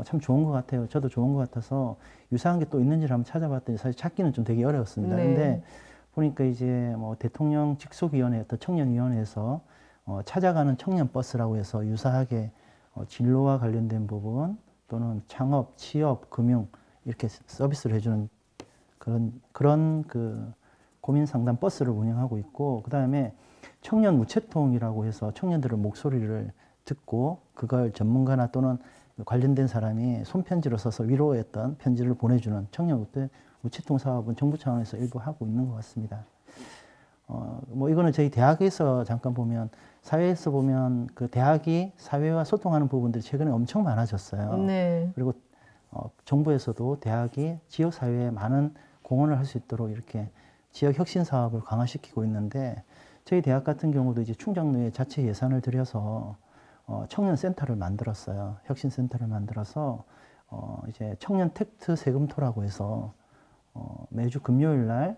참 좋은 것 같아요. 저도 좋은 것 같아서 유사한 게 또 있는지를 한번 찾아봤더니 사실 찾기는 좀 되게 어려웠습니다. 네. 근데 보니까 이제 뭐 대통령 직속위원회 어떤 청년위원회에서 찾아가는 청년 버스라고 해서 유사하게 진로와 관련된 부분 또는 창업, 취업, 금융 이렇게 서비스를 해주는 그런 그 고민 상담 버스를 운영하고 있고, 그 다음에 청년 우체통이라고 해서 청년들의 목소리를 듣고 그걸 전문가나 또는 관련된 사람이 손편지로 써서 위로했던 편지를 보내주는 청년 우체통 사업은 정부 차원에서 일부 하고 있는 것 같습니다. 뭐 이거는 저희 대학에서 잠깐 보면 사회에서 보면 그 대학이 사회와 소통하는 부분들이 최근에 엄청 많아졌어요. 네. 그리고 정부에서도 대학이 지역 사회에 많은 공헌을 할 수 있도록 이렇게 지역 혁신 사업을 강화시키고 있는데 저희 대학 같은 경우도 이제 충장로에 자체 예산을 들여서 청년 센터를 만들었어요. 혁신 센터를 만들어서 이제 청년 택트 세금토라고 해서 매주 금요일 날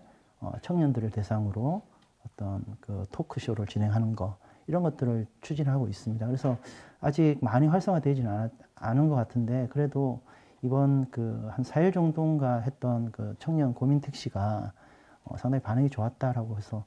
청년들을 대상으로 어떤 그 토크쇼를 진행하는 거 이런 것들을 추진하고 있습니다. 그래서 아직 많이 활성화되지는 않은 것 같은데 그래도 이번 그 한 4일 정도인가 했던 그 청년 고민 택시가 상당히 반응이 좋았다라고 해서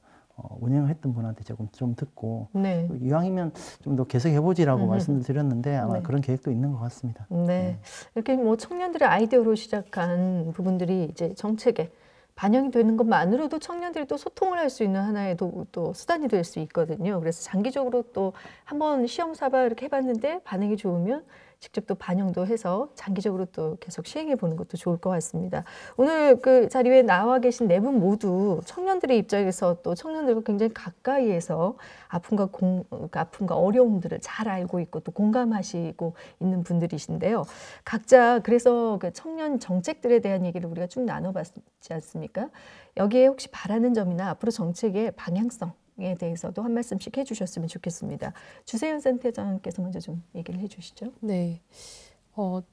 운행을 했던 분한테 조금 좀 듣고 네. 이왕이면 좀 더 계속해보지라고 말씀을 드렸는데 아마 네. 그런 계획도 있는 것 같습니다. 네. 이렇게 뭐 청년들의 아이디어로 시작한 부분들이 이제 정책에 반영이 되는 것만으로도 청년들이 또 소통을 할 수 있는 하나의 또 수단이 될 수 있거든요. 그래서 장기적으로 또 한번 시험 삼아 이렇게 해봤는데 반응이 좋으면 직접 또 반영도 해서 장기적으로 또 계속 시행해 보는 것도 좋을 것 같습니다. 오늘 그 자리에 나와 계신 네 분 모두 청년들의 입장에서 또 청년들과 굉장히 가까이에서 아픔과 어려움들을 잘 알고 있고 또 공감하시고 있는 분들이신데요. 각자 그래서 그 청년 정책들에 대한 얘기를 우리가 쭉 나눠봤지 않습니까? 여기에 혹시 바라는 점이나 앞으로 정책의 방향성에 대해서도 한 말씀씩 해주셨으면 좋겠습니다. 주세윤 센터장께서 먼저 좀 얘기를 해주시죠. 네.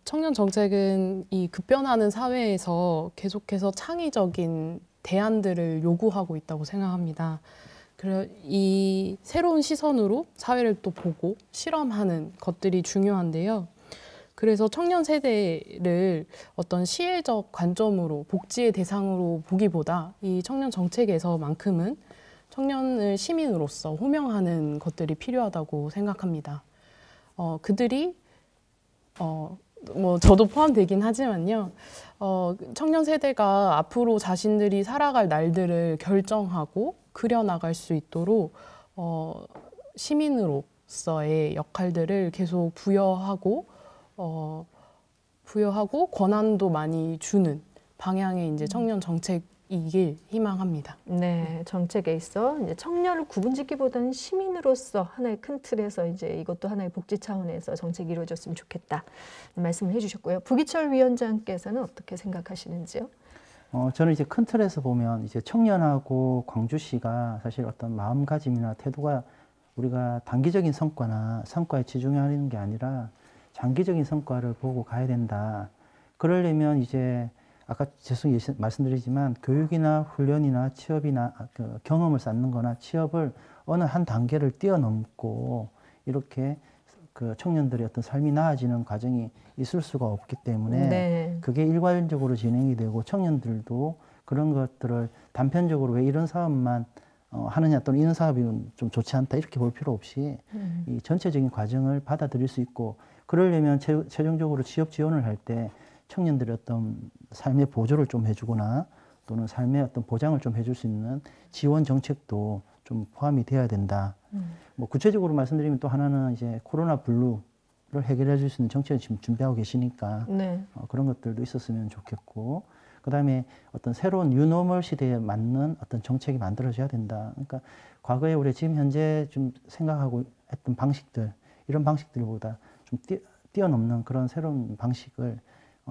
청년 정책은 이 급변하는 사회에서 계속해서 창의적인 대안들을 요구하고 있다고 생각합니다. 그래서 이 새로운 시선으로 사회를 또 보고 실험하는 것들이 중요한데요. 그래서 청년 세대를 어떤 시혜적 관점으로 복지의 대상으로 보기보다 이 청년 정책에서만큼은 청년을 시민으로서 호명하는 것들이 필요하다고 생각합니다. 그들이 뭐 저도 포함되긴 하지만요. 청년 세대가 앞으로 자신들이 살아갈 날들을 결정하고 그려나갈 수 있도록 시민으로서의 역할들을 계속 부여하고 권한도 많이 주는 방향의 이제 청년 정책이길 희망합니다. 네, 정책에 있어 이제 청년을 구분짓기보다는 시민으로서 하나의 큰 틀에서 이제 이것도 하나의 복지 차원에서 정책이 이루어졌으면 좋겠다 말씀을 해주셨고요. 부기철 위원장께서는 어떻게 생각하시는지요? 저는 이제 큰 틀에서 보면 이제 청년하고 광주시가 사실 어떤 마음가짐이나 태도가 우리가 단기적인 성과에 치중하는 게 아니라 장기적인 성과를 보고 가야 된다. 그러려면 이제 아까 계속 말씀드리지만 교육이나 훈련이나 취업이나 그 경험을 쌓는 거나 취업을 어느 한 단계를 뛰어넘고 이렇게 그 청년들의 어떤 삶이 나아지는 과정이 있을 수가 없기 때문에 네. 그게 일괄적으로 진행이 되고 청년들도 그런 것들을 단편적으로 왜 이런 사업만 하느냐 또는 이런 사업이 좀 좋지 않다 이렇게 볼 필요 없이 이 전체적인 과정을 받아들일 수 있고 그러려면 최종적으로 취업 지원을 할 때 청년들의 어떤 삶의 보조를 좀 해주거나 또는 삶의 어떤 보장을 좀 해줄 수 있는 지원 정책도 좀 포함이 되어야 된다. 뭐 구체적으로 말씀드리면 또 하나는 이제 코로나 블루를 해결해 줄 수 있는 정책을 지금 준비하고 계시니까 네. 그런 것들도 있었으면 좋겠고 그다음에 어떤 새로운 뉴노멀 시대에 맞는 어떤 정책이 만들어져야 된다. 그러니까 과거에 우리 지금 현재 좀 생각하고 했던 방식들 이런 방식들보다 좀 뛰어넘는 그런 새로운 방식을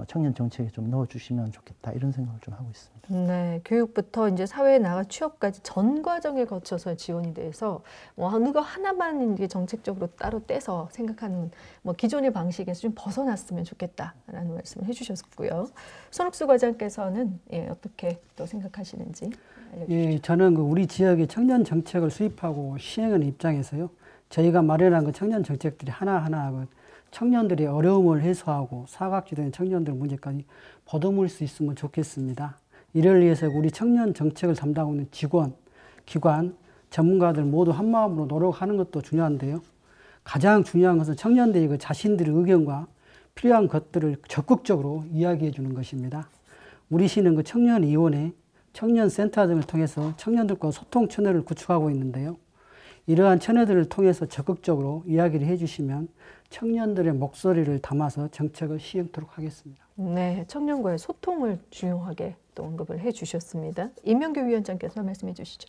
청년 정책에 좀 넣어주시면 좋겠다 이런 생각을 좀 하고 있습니다. 네, 교육부터 이제 사회에 나가 취업까지 전 과정에 거쳐서 지원이 돼서 뭐 어느 거 하나만 이제 정책적으로 따로 떼서 생각하는 뭐 기존의 방식에서 좀 벗어났으면 좋겠다라는 말씀을 해주셨고요. 손옥수 과장께서는 어떻게 또 생각하시는지 알려주시죠. 예, 저는 그 우리 지역의 청년 정책을 수립하고 시행하는 입장에서요. 저희가 마련한 그 청년 정책들이 하나하나 그 청년들의 어려움을 해소하고 사각지대의 청년들 문제까지 보듬을 수 있으면 좋겠습니다. 이를 위해서 우리 청년 정책을 담당하고 있는 직원, 기관, 전문가들 모두 한마음으로 노력하는 것도 중요한데요. 가장 중요한 것은 청년들이 그 자신들의 의견과 필요한 것들을 적극적으로 이야기해 주는 것입니다. 우리 시는 그 청년위원회, 청년센터 등을 통해서 청년들과 소통 채널을 구축하고 있는데요. 이러한 채널들을 통해서 적극적으로 이야기를 해주시면 청년들의 목소리를 담아서 정책을 시행토록 하겠습니다. 네, 청년과의 소통을 중요하게 또 언급을 해주셨습니다. 임명규 위원장께서 말씀해 주시죠.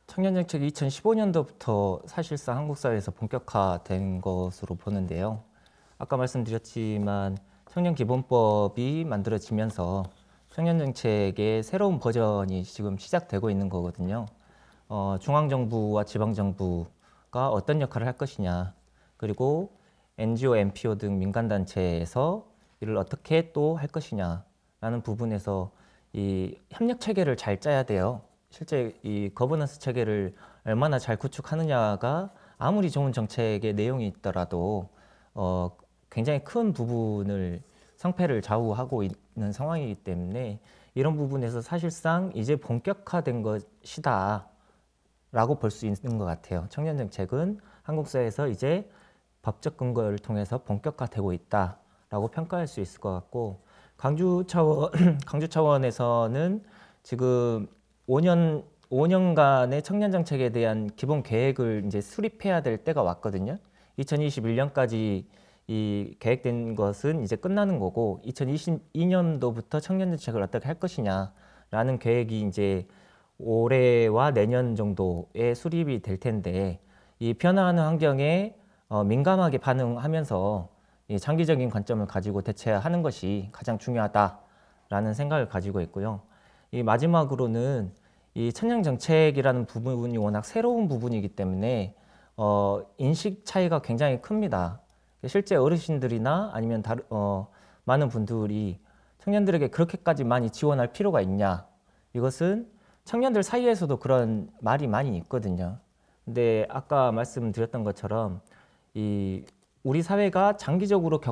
청년 정책이 2015년도부터 사실상 한국 사회에서 본격화된 것으로 보는데요. 아까 말씀드렸지만 청년기본법이 만들어지면서 청년정책의 새로운 버전이 지금 시작되고 있는 거거든요. 중앙정부와 지방정부가 어떤 역할을 할 것이냐, 그리고 NGO, NPO 등 민간단체에서 이를 어떻게 또 할 것이냐라는 부분에서 이 협력 체계를 잘 짜야 돼요. 실제 이 거버넌스 체계를 얼마나 잘 구축하느냐가 아무리 좋은 정책의 내용이 있더라도 굉장히 큰 부분을 성패를 좌우하고 있는 상황이기 때문에 이런 부분에서 사실상 이제 본격화된 것이다 라고 볼 수 있는 것 같아요. 청년정책은 한국 사회에서 이제 법적 근거를 통해서 본격화되고 있다라고 평가할 수 있을 것 같고, 광주 차원에서는 지금 5년간의 청년정책에 대한 기본 계획을 이제 수립해야 될 때가 왔거든요. 2021년까지 이 계획된 것은 이제 끝나는 거고, 2022년도부터 청년정책을 어떻게 할 것이냐라는 계획이 이제 올해와 내년 정도에 수립이 될 텐데, 이 변화하는 환경에 민감하게 반응하면서 이 장기적인 관점을 가지고 대처하는 것이 가장 중요하다라는 생각을 가지고 있고요. 이 마지막으로는 이 청년정책이라는 부분이 워낙 새로운 부분이기 때문에 인식 차이가 굉장히 큽니다. 실제 어르신들이나 아니면 많은 분들이 청년들에게 그렇게까지 많이 지원할 필요가 있냐, 이것은 청년들 사이에서도 그런 말이 많이 있거든요. 근데 아까 말씀드렸던 것처럼 우리 사회가 장기적으로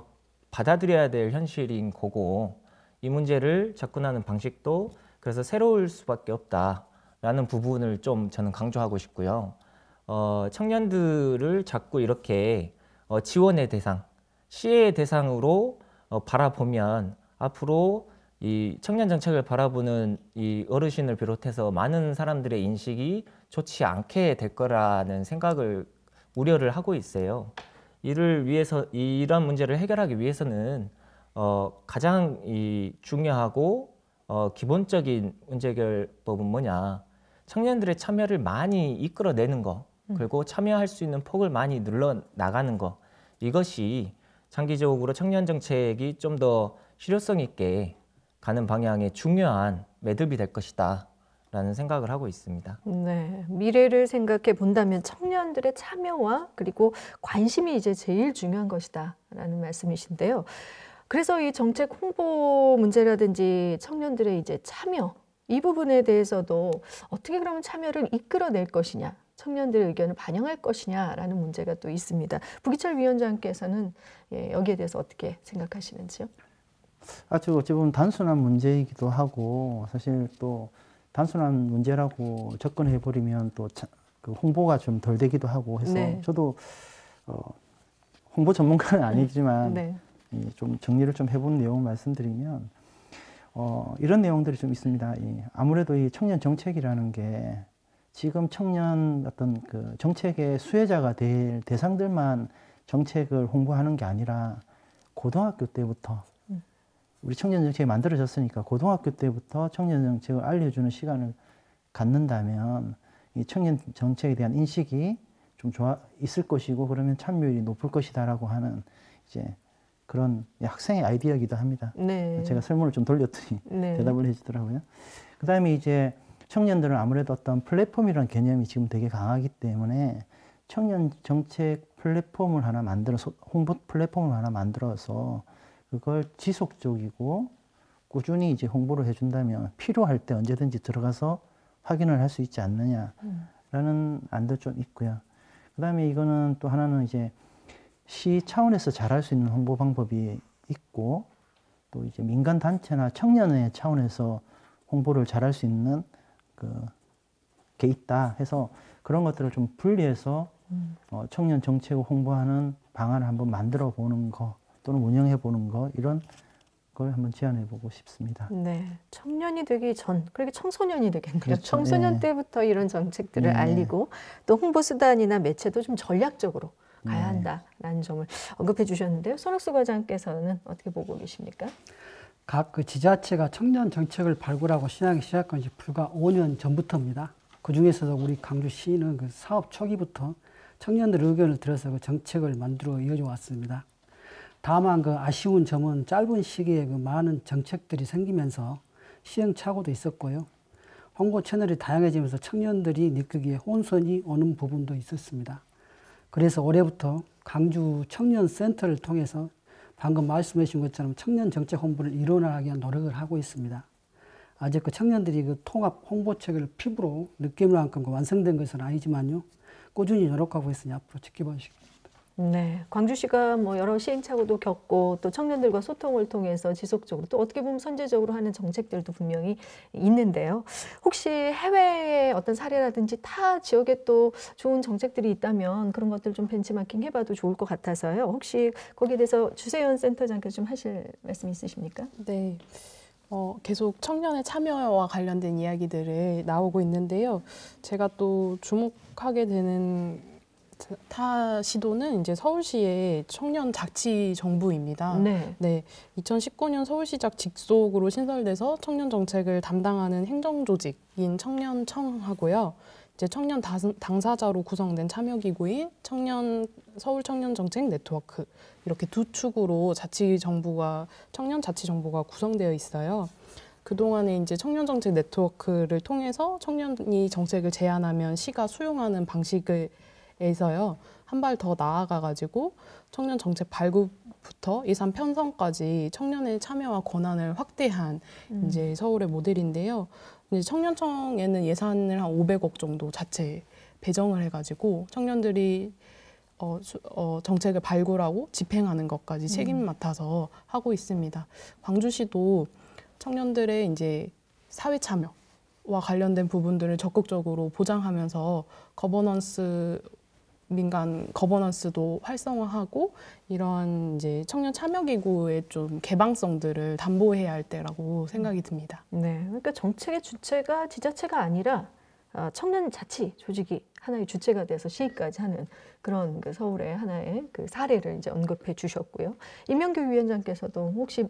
받아들여야 될 현실인 거고, 이 문제를 접근하는 방식도 그래서 새로울 수밖에 없다라는 부분을 좀 저는 강조하고 싶고요. 청년들을 자꾸 이렇게 지원의 대상, 시혜의 대상으로 바라보면 앞으로 이 청년 정책을 바라보는 이 어르신을 비롯해서 많은 사람들의 인식이 좋지 않게 될 거라는 생각을 우려를 하고 있어요. 이를 위해서 이런 문제를 해결하기 위해서는 가장 중요하고 기본적인 문제 해결법은 뭐냐? 청년들의 참여를 많이 이끌어내는 거, 그리고 참여할 수 있는 폭을 많이 늘려 나가는 거, 이것이 장기적으로 청년 정책이 좀 더 실효성 있게 가는 방향에 중요한 매듭이 될 것이다 라는 생각을 하고 있습니다. 네, 미래를 생각해 본다면 청년들의 참여와 그리고 관심이 이제 제일 중요한 것이다 라는 말씀이신데요. 그래서 이 정책 홍보 문제라든지 청년들의 이제 참여, 이 부분에 대해서도 어떻게 그러면 참여를 이끌어낼 것이냐, 청년들의 의견을 반영할 것이냐라는 문제가 또 있습니다. 부기철 위원장께서는 여기에 대해서 어떻게 생각하시는지요? 아주 어찌 보면 단순한 문제이기도 하고, 사실 또 단순한 문제라고 접근해버리면 또 그 홍보가 좀 덜 되기도 하고 해서, 네. 저도 홍보 전문가는 아니지만 네. 좀 정리를 좀 해본 내용을 말씀드리면, 이런 내용들이 좀 있습니다. 아무래도 이 청년 정책이라는 게 지금 청년 어떤 그 정책의 수혜자가 될 대상들만 정책을 홍보하는 게 아니라 고등학교 때부터 우리 청년 정책이 만들어졌으니까 고등학교 때부터 청년 정책을 알려주는 시간을 갖는다면 이 청년 정책에 대한 인식이 좀 있을 것이고, 그러면 참여율이 높을 것이다라고 하는 이제 그런 학생의 아이디어이기도 합니다. 네. 제가 설문을 좀 돌렸더니 네. 대답을 해주더라고요. 그 다음에 이제 청년들은 아무래도 어떤 플랫폼이라는 개념이 지금 되게 강하기 때문에 청년 정책 플랫폼을 하나 만들어서, 홍보 플랫폼을 하나 만들어서 그걸 지속적이고 꾸준히 이제 홍보를 해준다면 필요할 때 언제든지 들어가서 확인을 할 수 있지 않느냐라는 안도 좀 있고요. 그 다음에 이거는 또 하나는 이제 시 차원에서 잘할 수 있는 홍보 방법이 있고, 또 이제 민간 단체나 청년의 차원에서 홍보를 잘할 수 있는 게 있다 해서 그런 것들을 좀 분리해서 청년 정책을 홍보하는 방안을 한번 만들어 보는 거, 또는 운영해 보는 거, 이런 걸 한번 제안해 보고 싶습니다. 네, 청년이 되기 전, 그리고 청소년이 되겠네요. 그렇죠. 청소년 네. 때부터 이런 정책들을 네. 알리고 또 홍보 수단이나 매체도 좀 전략적으로 가야 네. 한다라는 점을 언급해 주셨는데요. 손학수 과장께서는 어떻게 보고 계십니까? 각 그 지자체가 청년 정책을 발굴하고 시행하기 시작한 지 불과 5년 전부터입니다. 그 중에서도 우리 강주시는 그 사업 초기부터 청년들 의견을 들어서 그 정책을 만들어 이어져 왔습니다. 다만 그 아쉬운 점은 짧은 시기에 그 많은 정책들이 생기면서 시행착오도 있었고요. 홍보 채널이 다양해지면서 청년들이 느끼기에 혼선이 오는 부분도 있었습니다. 그래서 올해부터 강주 청년센터를 통해서 방금 말씀해 주신 것처럼 청년 정책 홍보를 일원화하기 위한 노력을 하고 있습니다. 아직 그 청년들이 그 통합 홍보책을 피부로 느낄 만큼 완성된 것은 아니지만요. 꾸준히 노력하고 있으니 앞으로 지켜봐 주시기 바랍니다. 네, 광주시가 뭐 여러 시행착오도 겪고 또 청년들과 소통을 통해서 지속적으로 또 어떻게 보면 선제적으로 하는 정책들도 분명히 있는데요. 혹시 해외의 어떤 사례라든지 타 지역에 또 좋은 정책들이 있다면 그런 것들 좀 벤치마킹 해봐도 좋을 것 같아서요. 혹시 거기에 대해서 주세현 센터장께서 좀 하실 말씀 있으십니까? 네. 계속 청년의 참여와 관련된 이야기들을 나오고 있는데요. 제가 또 주목하게 되는 타 시도는 이제 서울시의 청년 자치 정부입니다. 네. 네, 2019년 서울시장 직속으로 신설돼서 청년 정책을 담당하는 행정조직인 청년청하고요. 이제 청년 당사자로 구성된 참여기구인 서울 청년 정책 네트워크 이렇게 두 축으로 청년 자치 정부가 구성되어 있어요. 그동안에 이제 청년 정책 네트워크를 통해서 청년이 정책을 제안하면 시가 수용하는 방식에서요. 한 발 더 나아가가지고 청년 정책 발굴부터 예산 편성까지 청년의 참여와 권한을 확대한 이제 서울의 모델인데요. 이제 청년청에는 예산을 한 500억 정도 자체 배정을 해가지고 청년들이 정책을 발굴하고 집행하는 것까지 책임 맡아서 하고 있습니다. 광주시도 청년들의 이제 사회 참여와 관련된 부분들을 적극적으로 보장하면서 민간 거버넌스도 활성화하고 이런 이제 청년 참여 기구의 좀 개방성들을 담보해야 할 때라고 생각이 듭니다. 네, 그러니까 정책의 주체가 지자체가 아니라 청년 자치 조직이 하나의 주체가 돼서 시의까지 하는 그런 그 서울의 하나의 그 사례를 이제 언급해 주셨고요. 임명규 위원장께서도 혹시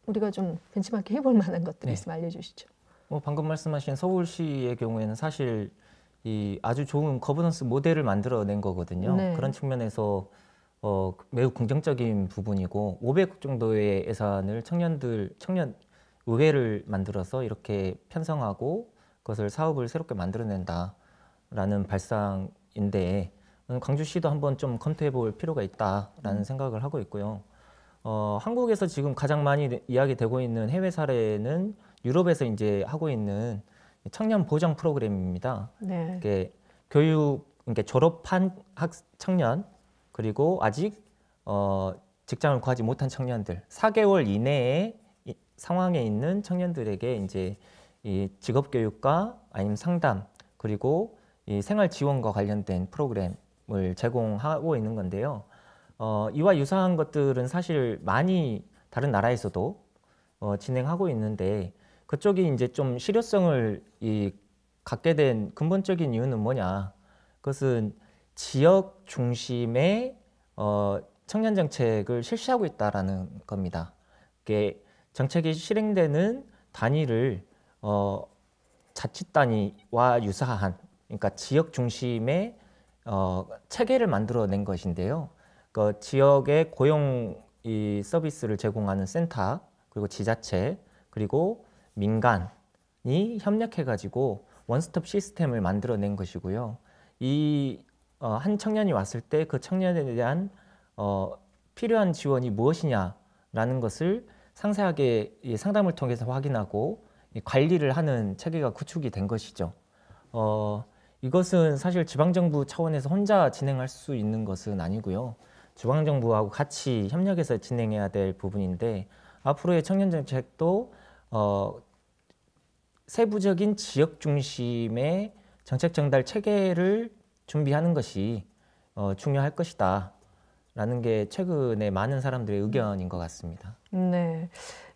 우리가 좀 벤치마킹 해볼 만한 것들이 있으면 알려주시죠. 방금 말씀하신 서울시의 경우에는 사실 이 아주 좋은 거버넌스 모델을 만들어낸 거거든요. 네. 그런 측면에서 매우 긍정적인 부분이고 500억 정도의 예산을 청년 의회를 만들어서 이렇게 편성하고 그것을 사업을 새롭게 만들어낸다라는 발상인데 광주시도 한번 좀 검토해 볼 필요가 있다라는 생각을 하고 있고요. 한국에서 지금 가장 많이 이야기되고 있는 해외 사례는 유럽에서 이제 하고 있는 청년 보장 프로그램입니다. 네. 이게 그러니까 졸업한 청년 그리고 아직 직장을 구하지 못한 청년들 4개월 이내의 상황에 있는 청년들에게 이제 이 직업 교육과 아니면 상담 그리고 이 생활 지원과 관련된 프로그램을 제공하고 있는 건데요. 이와 유사한 것들은 사실 많이 다른 나라에서도 진행하고 있는데 그쪽이 이제 좀 실효성을 갖게 된 근본적인 이유는 뭐냐? 그것은 지역 중심의 청년 정책을 실시하고 있다라는 겁니다. 이게 정책이 실행되는 단위를 자치 단위와 유사한, 그러니까 지역 중심의 체계를 만들어낸 것인데요. 그 지역의 고용 서비스를 제공하는 센터, 그리고 지자체, 그리고 민간이 협력해가지고 원스톱 시스템을 만들어낸 것이고요. 한 청년이 왔을 때 그 청년에 대한 필요한 지원이 무엇이냐라는 것을 상세하게 상담을 통해서 확인하고 관리를 하는 체계가 구축이 된 것이죠. 이것은 사실 지방정부 차원에서 혼자 진행할 수 있는 것은 아니고요. 중앙정부하고 같이 협력해서 진행해야 될 부분인데 앞으로의 청년정책도 세부적인 지역 중심의 정책 전달 체계를 준비하는 것이 중요할 것이다 라는 게 최근에 많은 사람들의 의견인 것 같습니다. 네,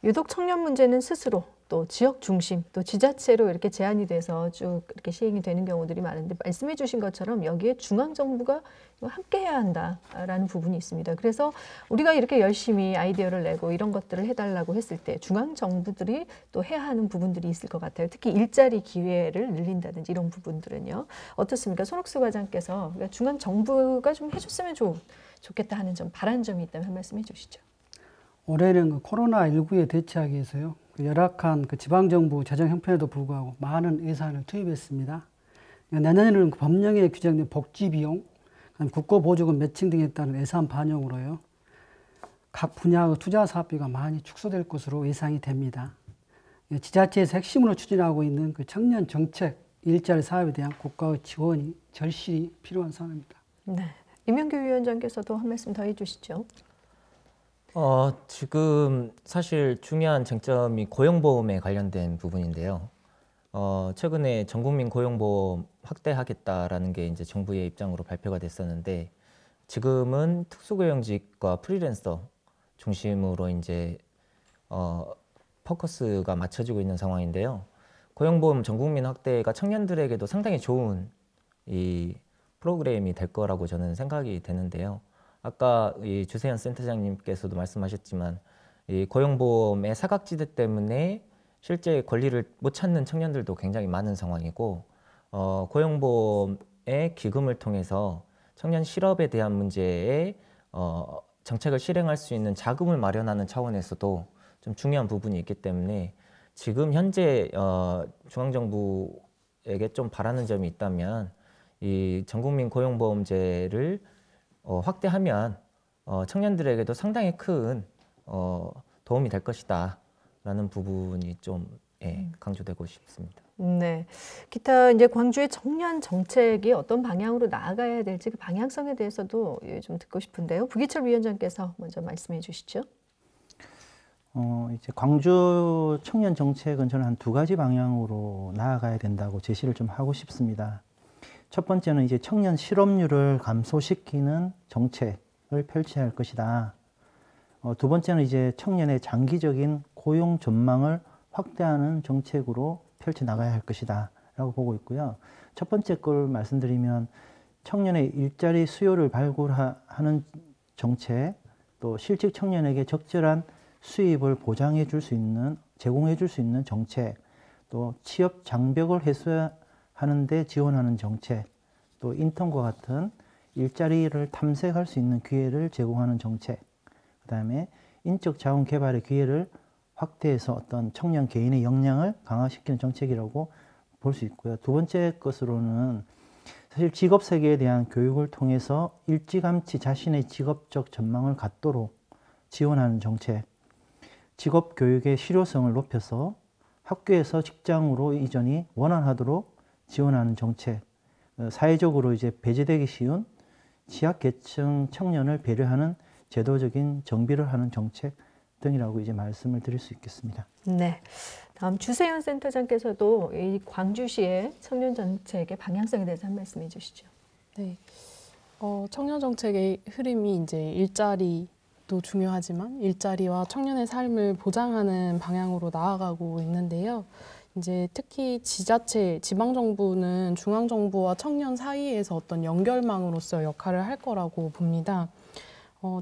유독 청년 문제는 스스로 또 지역 중심 또 지자체로 이렇게 제한이 돼서 쭉 이렇게 시행이 되는 경우들이 많은데 말씀해 주신 것처럼 여기에 중앙정부가 함께 해야 한다라는 부분이 있습니다. 그래서 우리가 이렇게 열심히 아이디어를 내고 이런 것들을 해달라고 했을 때 중앙정부들이 또 해야 하는 부분들이 있을 것 같아요. 특히 일자리 기회를 늘린다든지 이런 부분들은요. 어떻습니까? 손옥수 과장께서 중앙정부가 좀 해줬으면 좋겠다 하는 점, 바라는 점이 있다면 한 말씀 해주시죠. 올해는 코로나19에 대처하기 위해서요. 열악한 지방정부 재정 형편에도 불구하고 많은 예산을 투입했습니다. 내년에는 법령에 규정된 복지비용, 국고보조금 매칭 등에 따른 예산 반영으로요. 각 분야의 투자 사업비가 많이 축소될 것으로 예상이 됩니다. 지자체에서 핵심으로 추진하고 있는 청년 정책, 일자리 사업에 대한 국가의 지원이 절실히 필요한 상황입니다. 네, 이명규 위원장께서도 한 말씀 더 해주시죠. 지금 사실 중요한 쟁점이 고용보험에 관련된 부분인데요. 최근에 전국민 고용보험 확대하겠다라는 게 이제 정부의 입장으로 발표가 됐었는데, 지금은 특수고용직과 프리랜서 중심으로 이제 포커스가 맞춰지고 있는 상황인데요. 고용보험 전국민 확대가 청년들에게도 상당히 좋은 이 프로그램이 될 거라고 저는 생각이 되는데요. 아까 이 주세현 센터장님께서도 말씀하셨지만, 이 고용보험의 사각지대 때문에 실제 권리를 못 찾는 청년들도 굉장히 많은 상황이고, 고용보험의 기금을 통해서 청년 실업에 대한 문제에 정책을 실행할 수 있는 자금을 마련하는 차원에서도 좀 중요한 부분이 있기 때문에, 지금 현재 중앙정부에게 좀 바라는 점이 있다면, 이 전국민 고용보험제를 확대하면 청년들에게도 상당히 큰 도움이 될 것이다 라는 부분이 좀 강조되고 싶습니다. 네, 기타 이제 광주의 청년 정책이 어떤 방향으로 나아가야 될지 그 방향성에 대해서도 좀 듣고 싶은데요. 부기철 위원장께서 먼저 말씀해 주시죠. 이제 광주 청년 정책은 저는 한 2가지 방향으로 나아가야 된다고 제시를 좀 하고 싶습니다. 첫 번째는 이제 청년 실업률을 감소시키는 정책을 펼쳐야 할 것이다. 두 번째는 이제 청년의 장기적인 고용 전망을 확대하는 정책으로 펼쳐 나가야 할 것이다 라고 보고 있고요. 첫 번째 걸 말씀드리면, 청년의 일자리 수요를 발굴하는 정책, 또 실직 청년에게 적절한 수입을 보장해 줄 수 있는, 제공해 줄 수 있는 정책, 또 취업 장벽을 해소하는 데 지원하는 정책, 또 인턴과 같은 일자리를 탐색할 수 있는 기회를 제공하는 정책, 그 다음에 인적 자원 개발의 기회를 확대해서 어떤 청년 개인의 역량을 강화시키는 정책이라고 볼 수 있고요. 두 번째 것으로는 사실 직업 세계에 대한 교육을 통해서 일찌감치 자신의 직업적 전망을 갖도록 지원하는 정책, 직업 교육의 실효성을 높여서 학교에서 직장으로 이전이 원활하도록 지원하는 정책, 사회적으로 이제 배제되기 쉬운 취약계층 청년을 배려하는 제도적인 정비를 하는 정책 등이라고 이제 말씀을 드릴 수 있겠습니다. 네, 다음 주세현 센터장께서도 이 광주시의 청년 정책의 방향성에 대해서 한 말씀해 주시죠. 네, 청년 정책의 흐름이 이제 일자리도 중요하지만 일자리와 청년의 삶을 보장하는 방향으로 나아가고 있는데요. 이제 특히 지자체, 지방정부는 중앙정부와 청년 사이에서 어떤 연결망으로서 역할을 할 거라고 봅니다.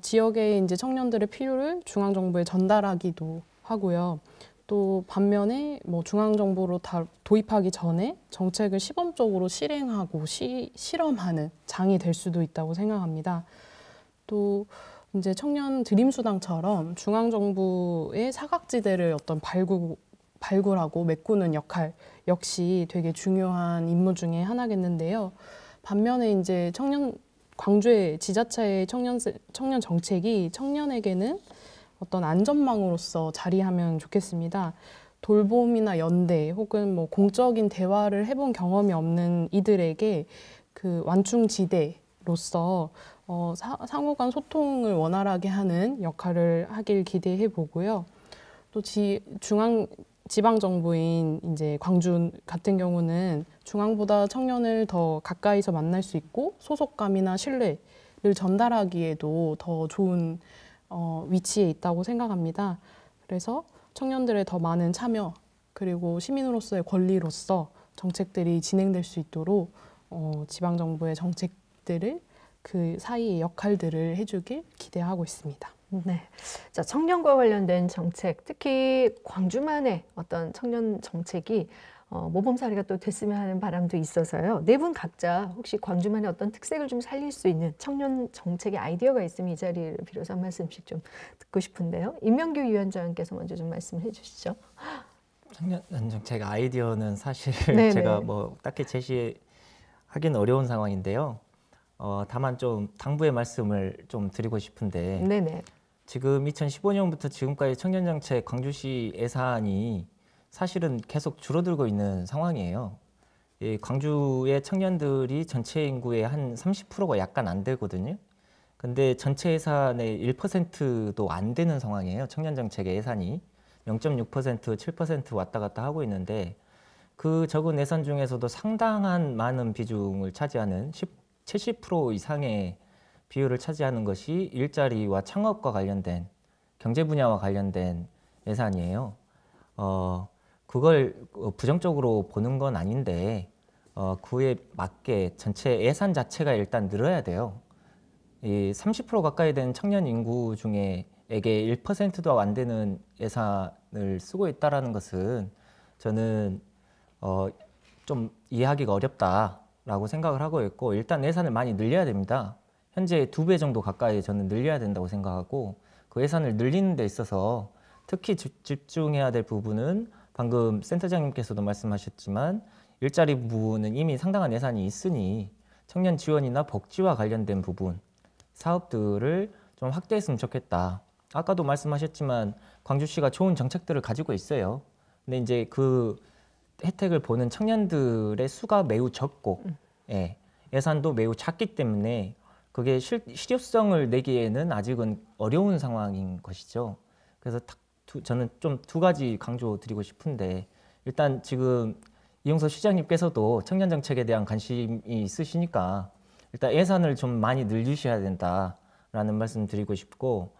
지역의 이제 청년들의 필요를 중앙정부에 전달하기도 하고요. 또 반면에 중앙정부로 다 도입하기 전에 정책을 시범적으로 실행하고 실험하는 장이 될 수도 있다고 생각합니다. 또 이제 청년 드림수당처럼 중앙정부의 사각지대를 어떤 발굴하고 메꾸는 역할 역시 되게 중요한 임무 중에 하나겠는데요. 반면에 이제 광주의 지자체의 청년 정책이 청년에게는 어떤 안전망으로서 자리하면 좋겠습니다. 돌봄이나 연대 혹은 공적인 대화를 해본 경험이 없는 이들에게 그 완충지대로서 상호 간 소통을 원활하게 하는 역할을 하길 기대해 보고요. 또 지방정부인 이제 광주 같은 경우는 중앙보다 청년을 더 가까이서 만날 수 있고 소속감이나 신뢰를 전달하기에도 더 좋은 위치에 있다고 생각합니다. 그래서 청년들의 더 많은 참여 그리고 시민으로서의 권리로서 정책들이 진행될 수 있도록 지방정부의 정책들을 그 사이의 역할들을 해주길 기대하고 있습니다. 네, 자, 청년과 관련된 정책, 특히 광주만의 어떤 청년 정책이 모범 사례가 또 됐으면 하는 바람도 있어서요. 네 분 각자 혹시 광주만의 어떤 특색을 좀 살릴 수 있는 청년 정책의 아이디어가 있으면 이 자리를 빌어서 한 말씀씩 좀 듣고 싶은데요. 임명규 위원장께서 먼저 좀 말씀해 주시죠. 청년 정책 아이디어는 사실 네네. 제가 뭐 딱히 제시하기는 어려운 상황인데요. 다만 좀 당부의 말씀을 좀 드리고 싶은데 네네. 지금 2015년부터 지금까지 청년정책 광주시 예산이 사실은 계속 줄어들고 있는 상황이에요. 이 광주의 청년들이 전체 인구의 한 30%가 약간 안 되거든요. 근데 전체 예산의 1%도 안 되는 상황이에요. 청년정책의 예산이 0.6%, 7% 왔다 갔다 하고 있는데 그 적은 예산 중에서도 상당한 많은 비중을 차지하는 70% 이상의 비율을 차지하는 것이 일자리와 창업과 관련된 경제 분야와 관련된 예산이에요. 그걸 부정적으로 보는 건 아닌데 그에 맞게 전체 예산 자체가 일단 늘어야 돼요. 이 30% 가까이 된 청년 인구 중에 에게 1%도 안 되는 예산을 쓰고 있다라는 것은 저는 좀 이해하기가 어렵다라고 생각을 하고 있고 일단 예산을 많이 늘려야 됩니다. 현재 2배 정도 가까이 저는 늘려야 된다고 생각하고 그 예산을 늘리는 데 있어서 특히 집중해야 될 부분은 방금 센터장님께서도 말씀하셨지만 일자리 부분은 이미 상당한 예산이 있으니 청년 지원이나 복지와 관련된 부분 사업들을 좀 확대했으면 좋겠다. 아까도 말씀하셨지만 광주시가 좋은 정책들을 가지고 있어요. 근데 이제 그 혜택을 보는 청년들의 수가 매우 적고 예, 예산도 매우 작기 때문에 그게 실효성을 내기에는 아직은 어려운 상황인 것이죠. 그래서 저는 좀 2가지 강조드리고 싶은데 일단 지금 이용서 시장님께서도 청년 정책에 대한 관심이 있으시니까 일단 예산을 좀 많이 늘리셔야 된다라는 말씀 드리고 싶고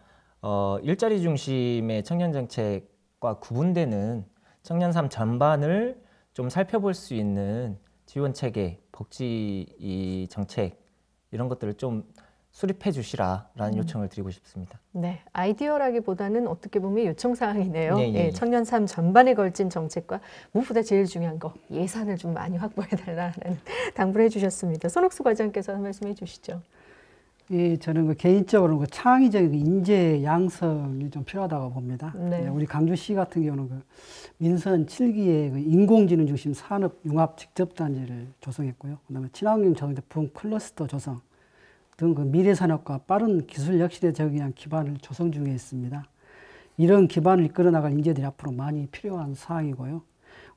일자리 중심의 청년 정책과 구분되는 청년 삶 전반을 좀 살펴볼 수 있는 지원 체계, 복지 정책 이런 것들을 좀 수립해 주시라라는 요청을 드리고 싶습니다. 네, 아이디어라기보다는 어떻게 보면 요청 사항이네요. 예, 예, 예. 청년 삶 전반에 걸친 정책과 무엇보다 제일 중요한 거 예산을 좀 많이 확보해 달라는 당부를 해주셨습니다. 손옥수 과장께서 한 말씀해 주시죠. 예, 저는 개인적으로 창의적인 인재 양성이 좀 필요하다고 봅니다. 네. 우리 강주시 같은 경우는 민선 7기의 인공지능 중심 산업 융합 직접단지를 조성했고요. 그다음에 친환경 자동제품 클러스터 조성 등 미래 산업과 빠른 기술 혁신에 적용한 기반을 조성 중에 있습니다. 이런 기반을 이끌어 나갈 인재들이 앞으로 많이 필요한 사항이고요.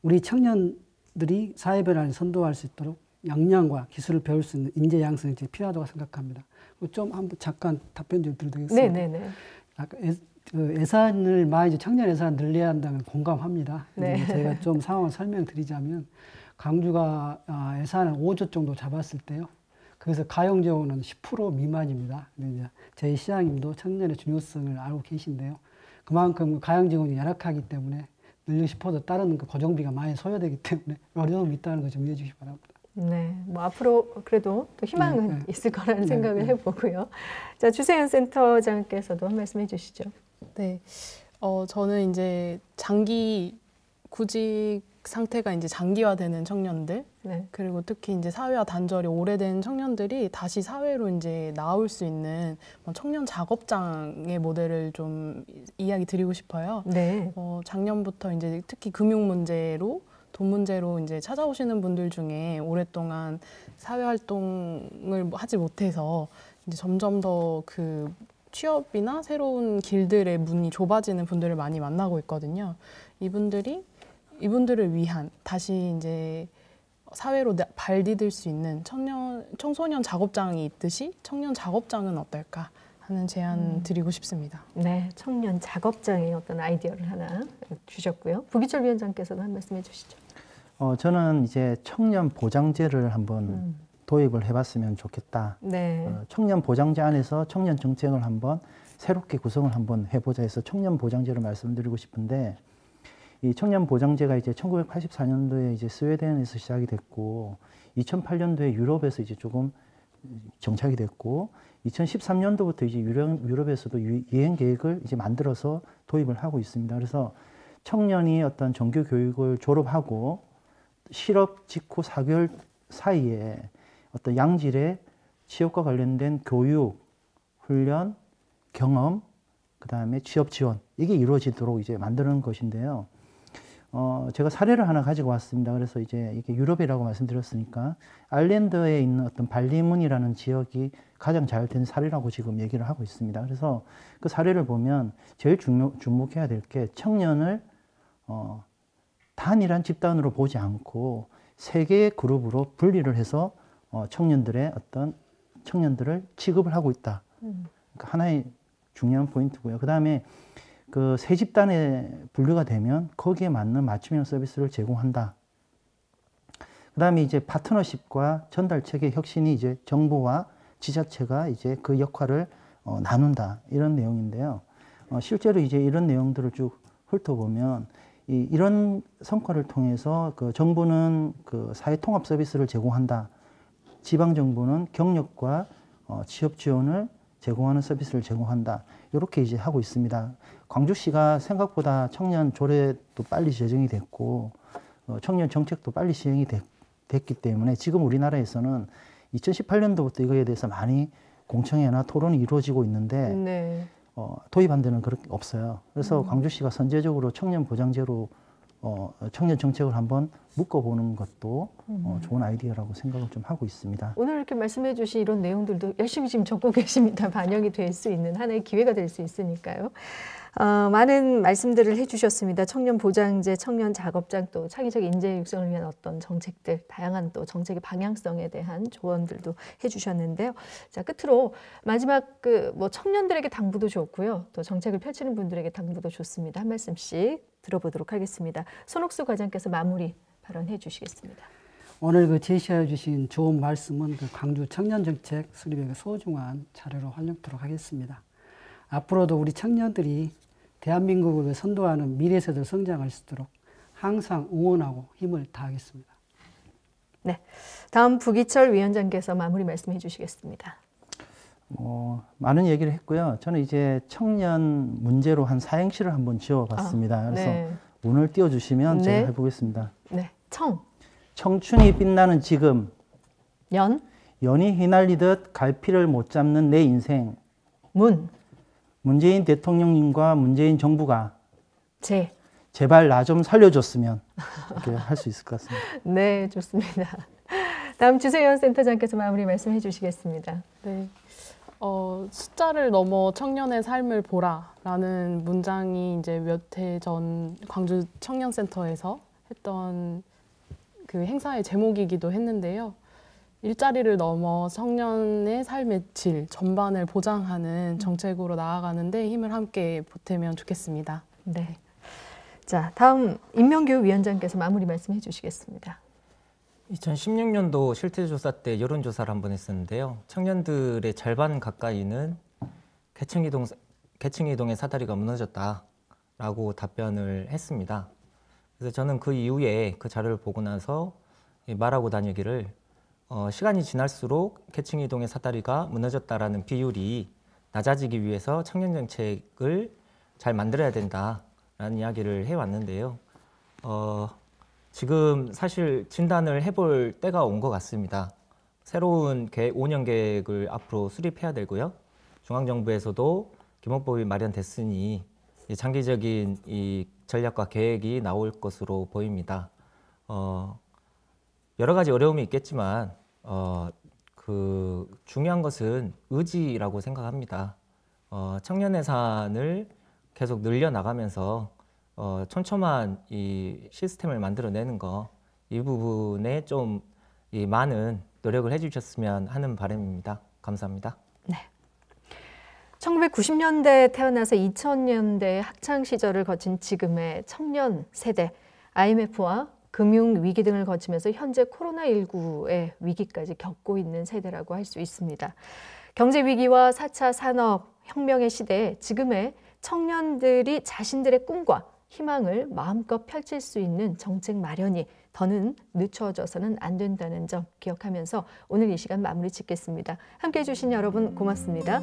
우리 청년들이 사회 변화를 선도할 수 있도록 역량과 기술을 배울 수 있는 인재 양성이 필요하다고 생각합니다. 좀 한번 잠깐 답변 좀 드려도 되겠습니까? 네네네. 아까 예산을 많이 청년 예산을 늘려야 한다는 공감합니다. 네. 제가 좀 상황을 설명드리자면 강주가 예산을 5조 정도 잡았을 때요. 그래서 가용적으로는 10% 미만입니다. 이제 저희 시장님도 청년의 중요성을 알고 계신데요. 그만큼 가용지원이 열악하기 때문에 늘리고 싶어도 다른 고정비가 많이 소요되기 때문에 어려움이 있다는 거 좀 이해해 주시기 바랍니다. 네, 뭐 앞으로 그래도 또 희망은 있을 거라는 생각을 해보고요. 자, 주세현 센터장께서도 한 말씀 해주시죠. 네, 저는 이제 장기 구직 상태가 이제 장기화되는 청년들, 네. 그리고 특히 이제 사회와 단절이 오래된 청년들이 다시 사회로 이제 나올 수 있는 청년 작업장의 모델을 좀 이야기 드리고 싶어요. 네. 작년부터 이제 특히 금융 문제로 돈 문제로 이제 찾아오시는 분들 중에 오랫동안 사회 활동을 하지 못해서 이제 점점 더 그 취업이나 새로운 길들의 문이 좁아지는 분들을 많이 만나고 있거든요. 이분들을 위한 다시 이제 사회로 발 디딜 수 있는 청소년 작업장이 있듯이 청년 작업장은 어떨까 하는 제안 드리고 싶습니다. 네, 청년 작업장의 어떤 아이디어를 하나 주셨고요. 부기철 위원장께서도 한 말씀 해주시죠. 저는 이제 청년 보장제를 한번 도입을 해봤으면 좋겠다. 네. 청년 보장제 안에서 청년 정책을 한번 새롭게 구성을 한번 해보자 해서 청년 보장제를 말씀드리고 싶은데 이 청년 보장제가 이제 1984년도에 이제 스웨덴에서 시작이 됐고 2008년도에 유럽에서 이제 조금 정착이 됐고 2013년도부터 이제 유럽에서도 이행 계획을 이제 만들어서 도입을 하고 있습니다. 그래서 청년이 어떤 정규 교육을 졸업하고 실업 직후 4개월 사이에 어떤 양질의 취업과 관련된 교육, 훈련, 경험, 그 다음에 취업 지원, 이게 이루어지도록 이제 만드는 것인데요. 제가 사례를 하나 가지고 왔습니다. 그래서 이제 이게 유럽이라고 말씀드렸으니까 아일랜드에 있는 어떤 발리문이라는 지역이 가장 잘 된 사례라고 지금 얘기를 하고 있습니다. 그래서 그 사례를 보면 제일 주목해야 될 게 청년을 단일한 집단으로 보지 않고 세 개의 그룹으로 분리를 해서 청년들을 취급을 하고 있다. 그러니까 하나의 중요한 포인트고요. 그 다음에 그 세 집단에 분류가 되면 거기에 맞는 맞춤형 서비스를 제공한다. 그 다음에 이제 파트너십과 전달 체계 혁신이 이제 정부와 지자체가 이제 그 역할을 나눈다. 이런 내용인데요. 실제로 이제 이런 내용들을 쭉 훑어보면 이런 성과를 통해서 그 정부는 그 사회 통합 서비스를 제공한다. 지방 정부는 경력과 취업 지원을 제공하는 서비스를 제공한다. 이렇게 이제 하고 있습니다. 광주시가 생각보다 청년 조례도 빨리 제정이 됐고 청년 정책도 빨리 시행이 됐기 때문에 지금 우리나라에서는 2018년도부터 이거에 대해서 많이 공청회나 토론이 이루어지고 있는데 네. 도입한 데는 그렇게 없어요. 그래서 광주시가 선제적으로 청년 보장제로 청년 정책을 한번 묶어보는 것도 좋은 아이디어라고 생각을 좀 하고 있습니다. 오늘 이렇게 말씀해 주신 이런 내용들도 열심히 지금 적고 계십니다. 반영이 될 수 있는 하나의 기회가 될 수 있으니까요. 많은 말씀들을 해주셨습니다. 청년 보장제, 청년 작업장, 또 창의적 인재 육성을 위한 어떤 정책들, 다양한 또 정책의 방향성에 대한 조언들도 해주셨는데요. 자, 끝으로 마지막 뭐 청년들에게 당부도 좋고요. 또 정책을 펼치는 분들에게 당부도 좋습니다. 한 말씀씩 들어보도록 하겠습니다. 손옥수 과장께서 마무리 발언해 주시겠습니다. 오늘 그 제시해 주신 좋은 말씀은 그 광주 청년정책 수립의 소중한 자료로 활용토록 하겠습니다. 앞으로도 우리 청년들이 대한민국을 선도하는 미래세대로 성장할 수 있도록 항상 응원하고 힘을 다하겠습니다. 네, 다음 부기철 위원장께서 마무리 말씀해 주시겠습니다. 많은 얘기를 했고요. 저는 이제 청년 문제로 한 사행시를 한번 지어봤습니다. 그래서 네. 운을 띄워주시면 네. 제가 해보겠습니다. 네, 청춘이 빛나는 지금, 연이 휘날리듯 갈피를 못 잡는 내 인생, 문재인 대통령님과 문재인 정부가 제발 나 좀 살려줬으면 이렇게 할 수 있을 것 같습니다. 네, 좋습니다. 다음 주세현 센터장께서 마무리 말씀해 주시겠습니다. 네. 숫자를 넘어 청년의 삶을 보라라는 문장이 이제 몇 해 전 광주 청년센터에서 했던 그 행사의 제목이기도 했는데요. 일자리를 넘어 청년의 삶의 질 전반을 보장하는 정책으로 나아가는데 힘을 함께 보태면 좋겠습니다. 네. 자, 다음 임명규위원장께서 마무리 말씀해 주시겠습니다. 2016년도 실태조사 때 여론조사를 한번 했었는데요. 청년들의 절반 가까이는 계층이동의 사다리가 무너졌다라고 답변을 했습니다. 그래서 저는 그 이후에 그 자료를 보고 나서 말하고 다니기를 시간이 지날수록 계층이동의 사다리가 무너졌다라는 비율이 낮아지기 위해서 청년 정책을 잘 만들어야 된다라는 이야기를 해왔는데요. 지금 사실 진단을 해볼 때가 온 것 같습니다. 새로운 5년 계획을 앞으로 수립해야 되고요. 중앙정부에서도 기본법이 마련됐으니 장기적인 이 전략과 계획이 나올 것으로 보입니다. 여러 가지 어려움이 있겠지만 그 중요한 것은 의지라고 생각합니다. 청년 예산을 계속 늘려나가면서 촘촘한 이 시스템을 만들어내는 거, 이 부분에 좀 많은 노력을 해주셨으면 하는 바람입니다. 감사합니다. 네. 1990년대에 태어나서 2000년대 학창 시절을 거친 지금의 청년 세대, IMF와 금융 위기 등을 거치면서 현재 코로나19의 위기까지 겪고 있는 세대라고 할 수 있습니다. 경제 위기와 4차 산업혁명의 시대에 지금의 청년들이 자신들의 꿈과 희망을 마음껏 펼칠 수 있는 정책 마련이 더는 늦춰져서는 안 된다는 점 기억하면서 오늘 이 시간 마무리 짓겠습니다. 함께해 주신 여러분 고맙습니다.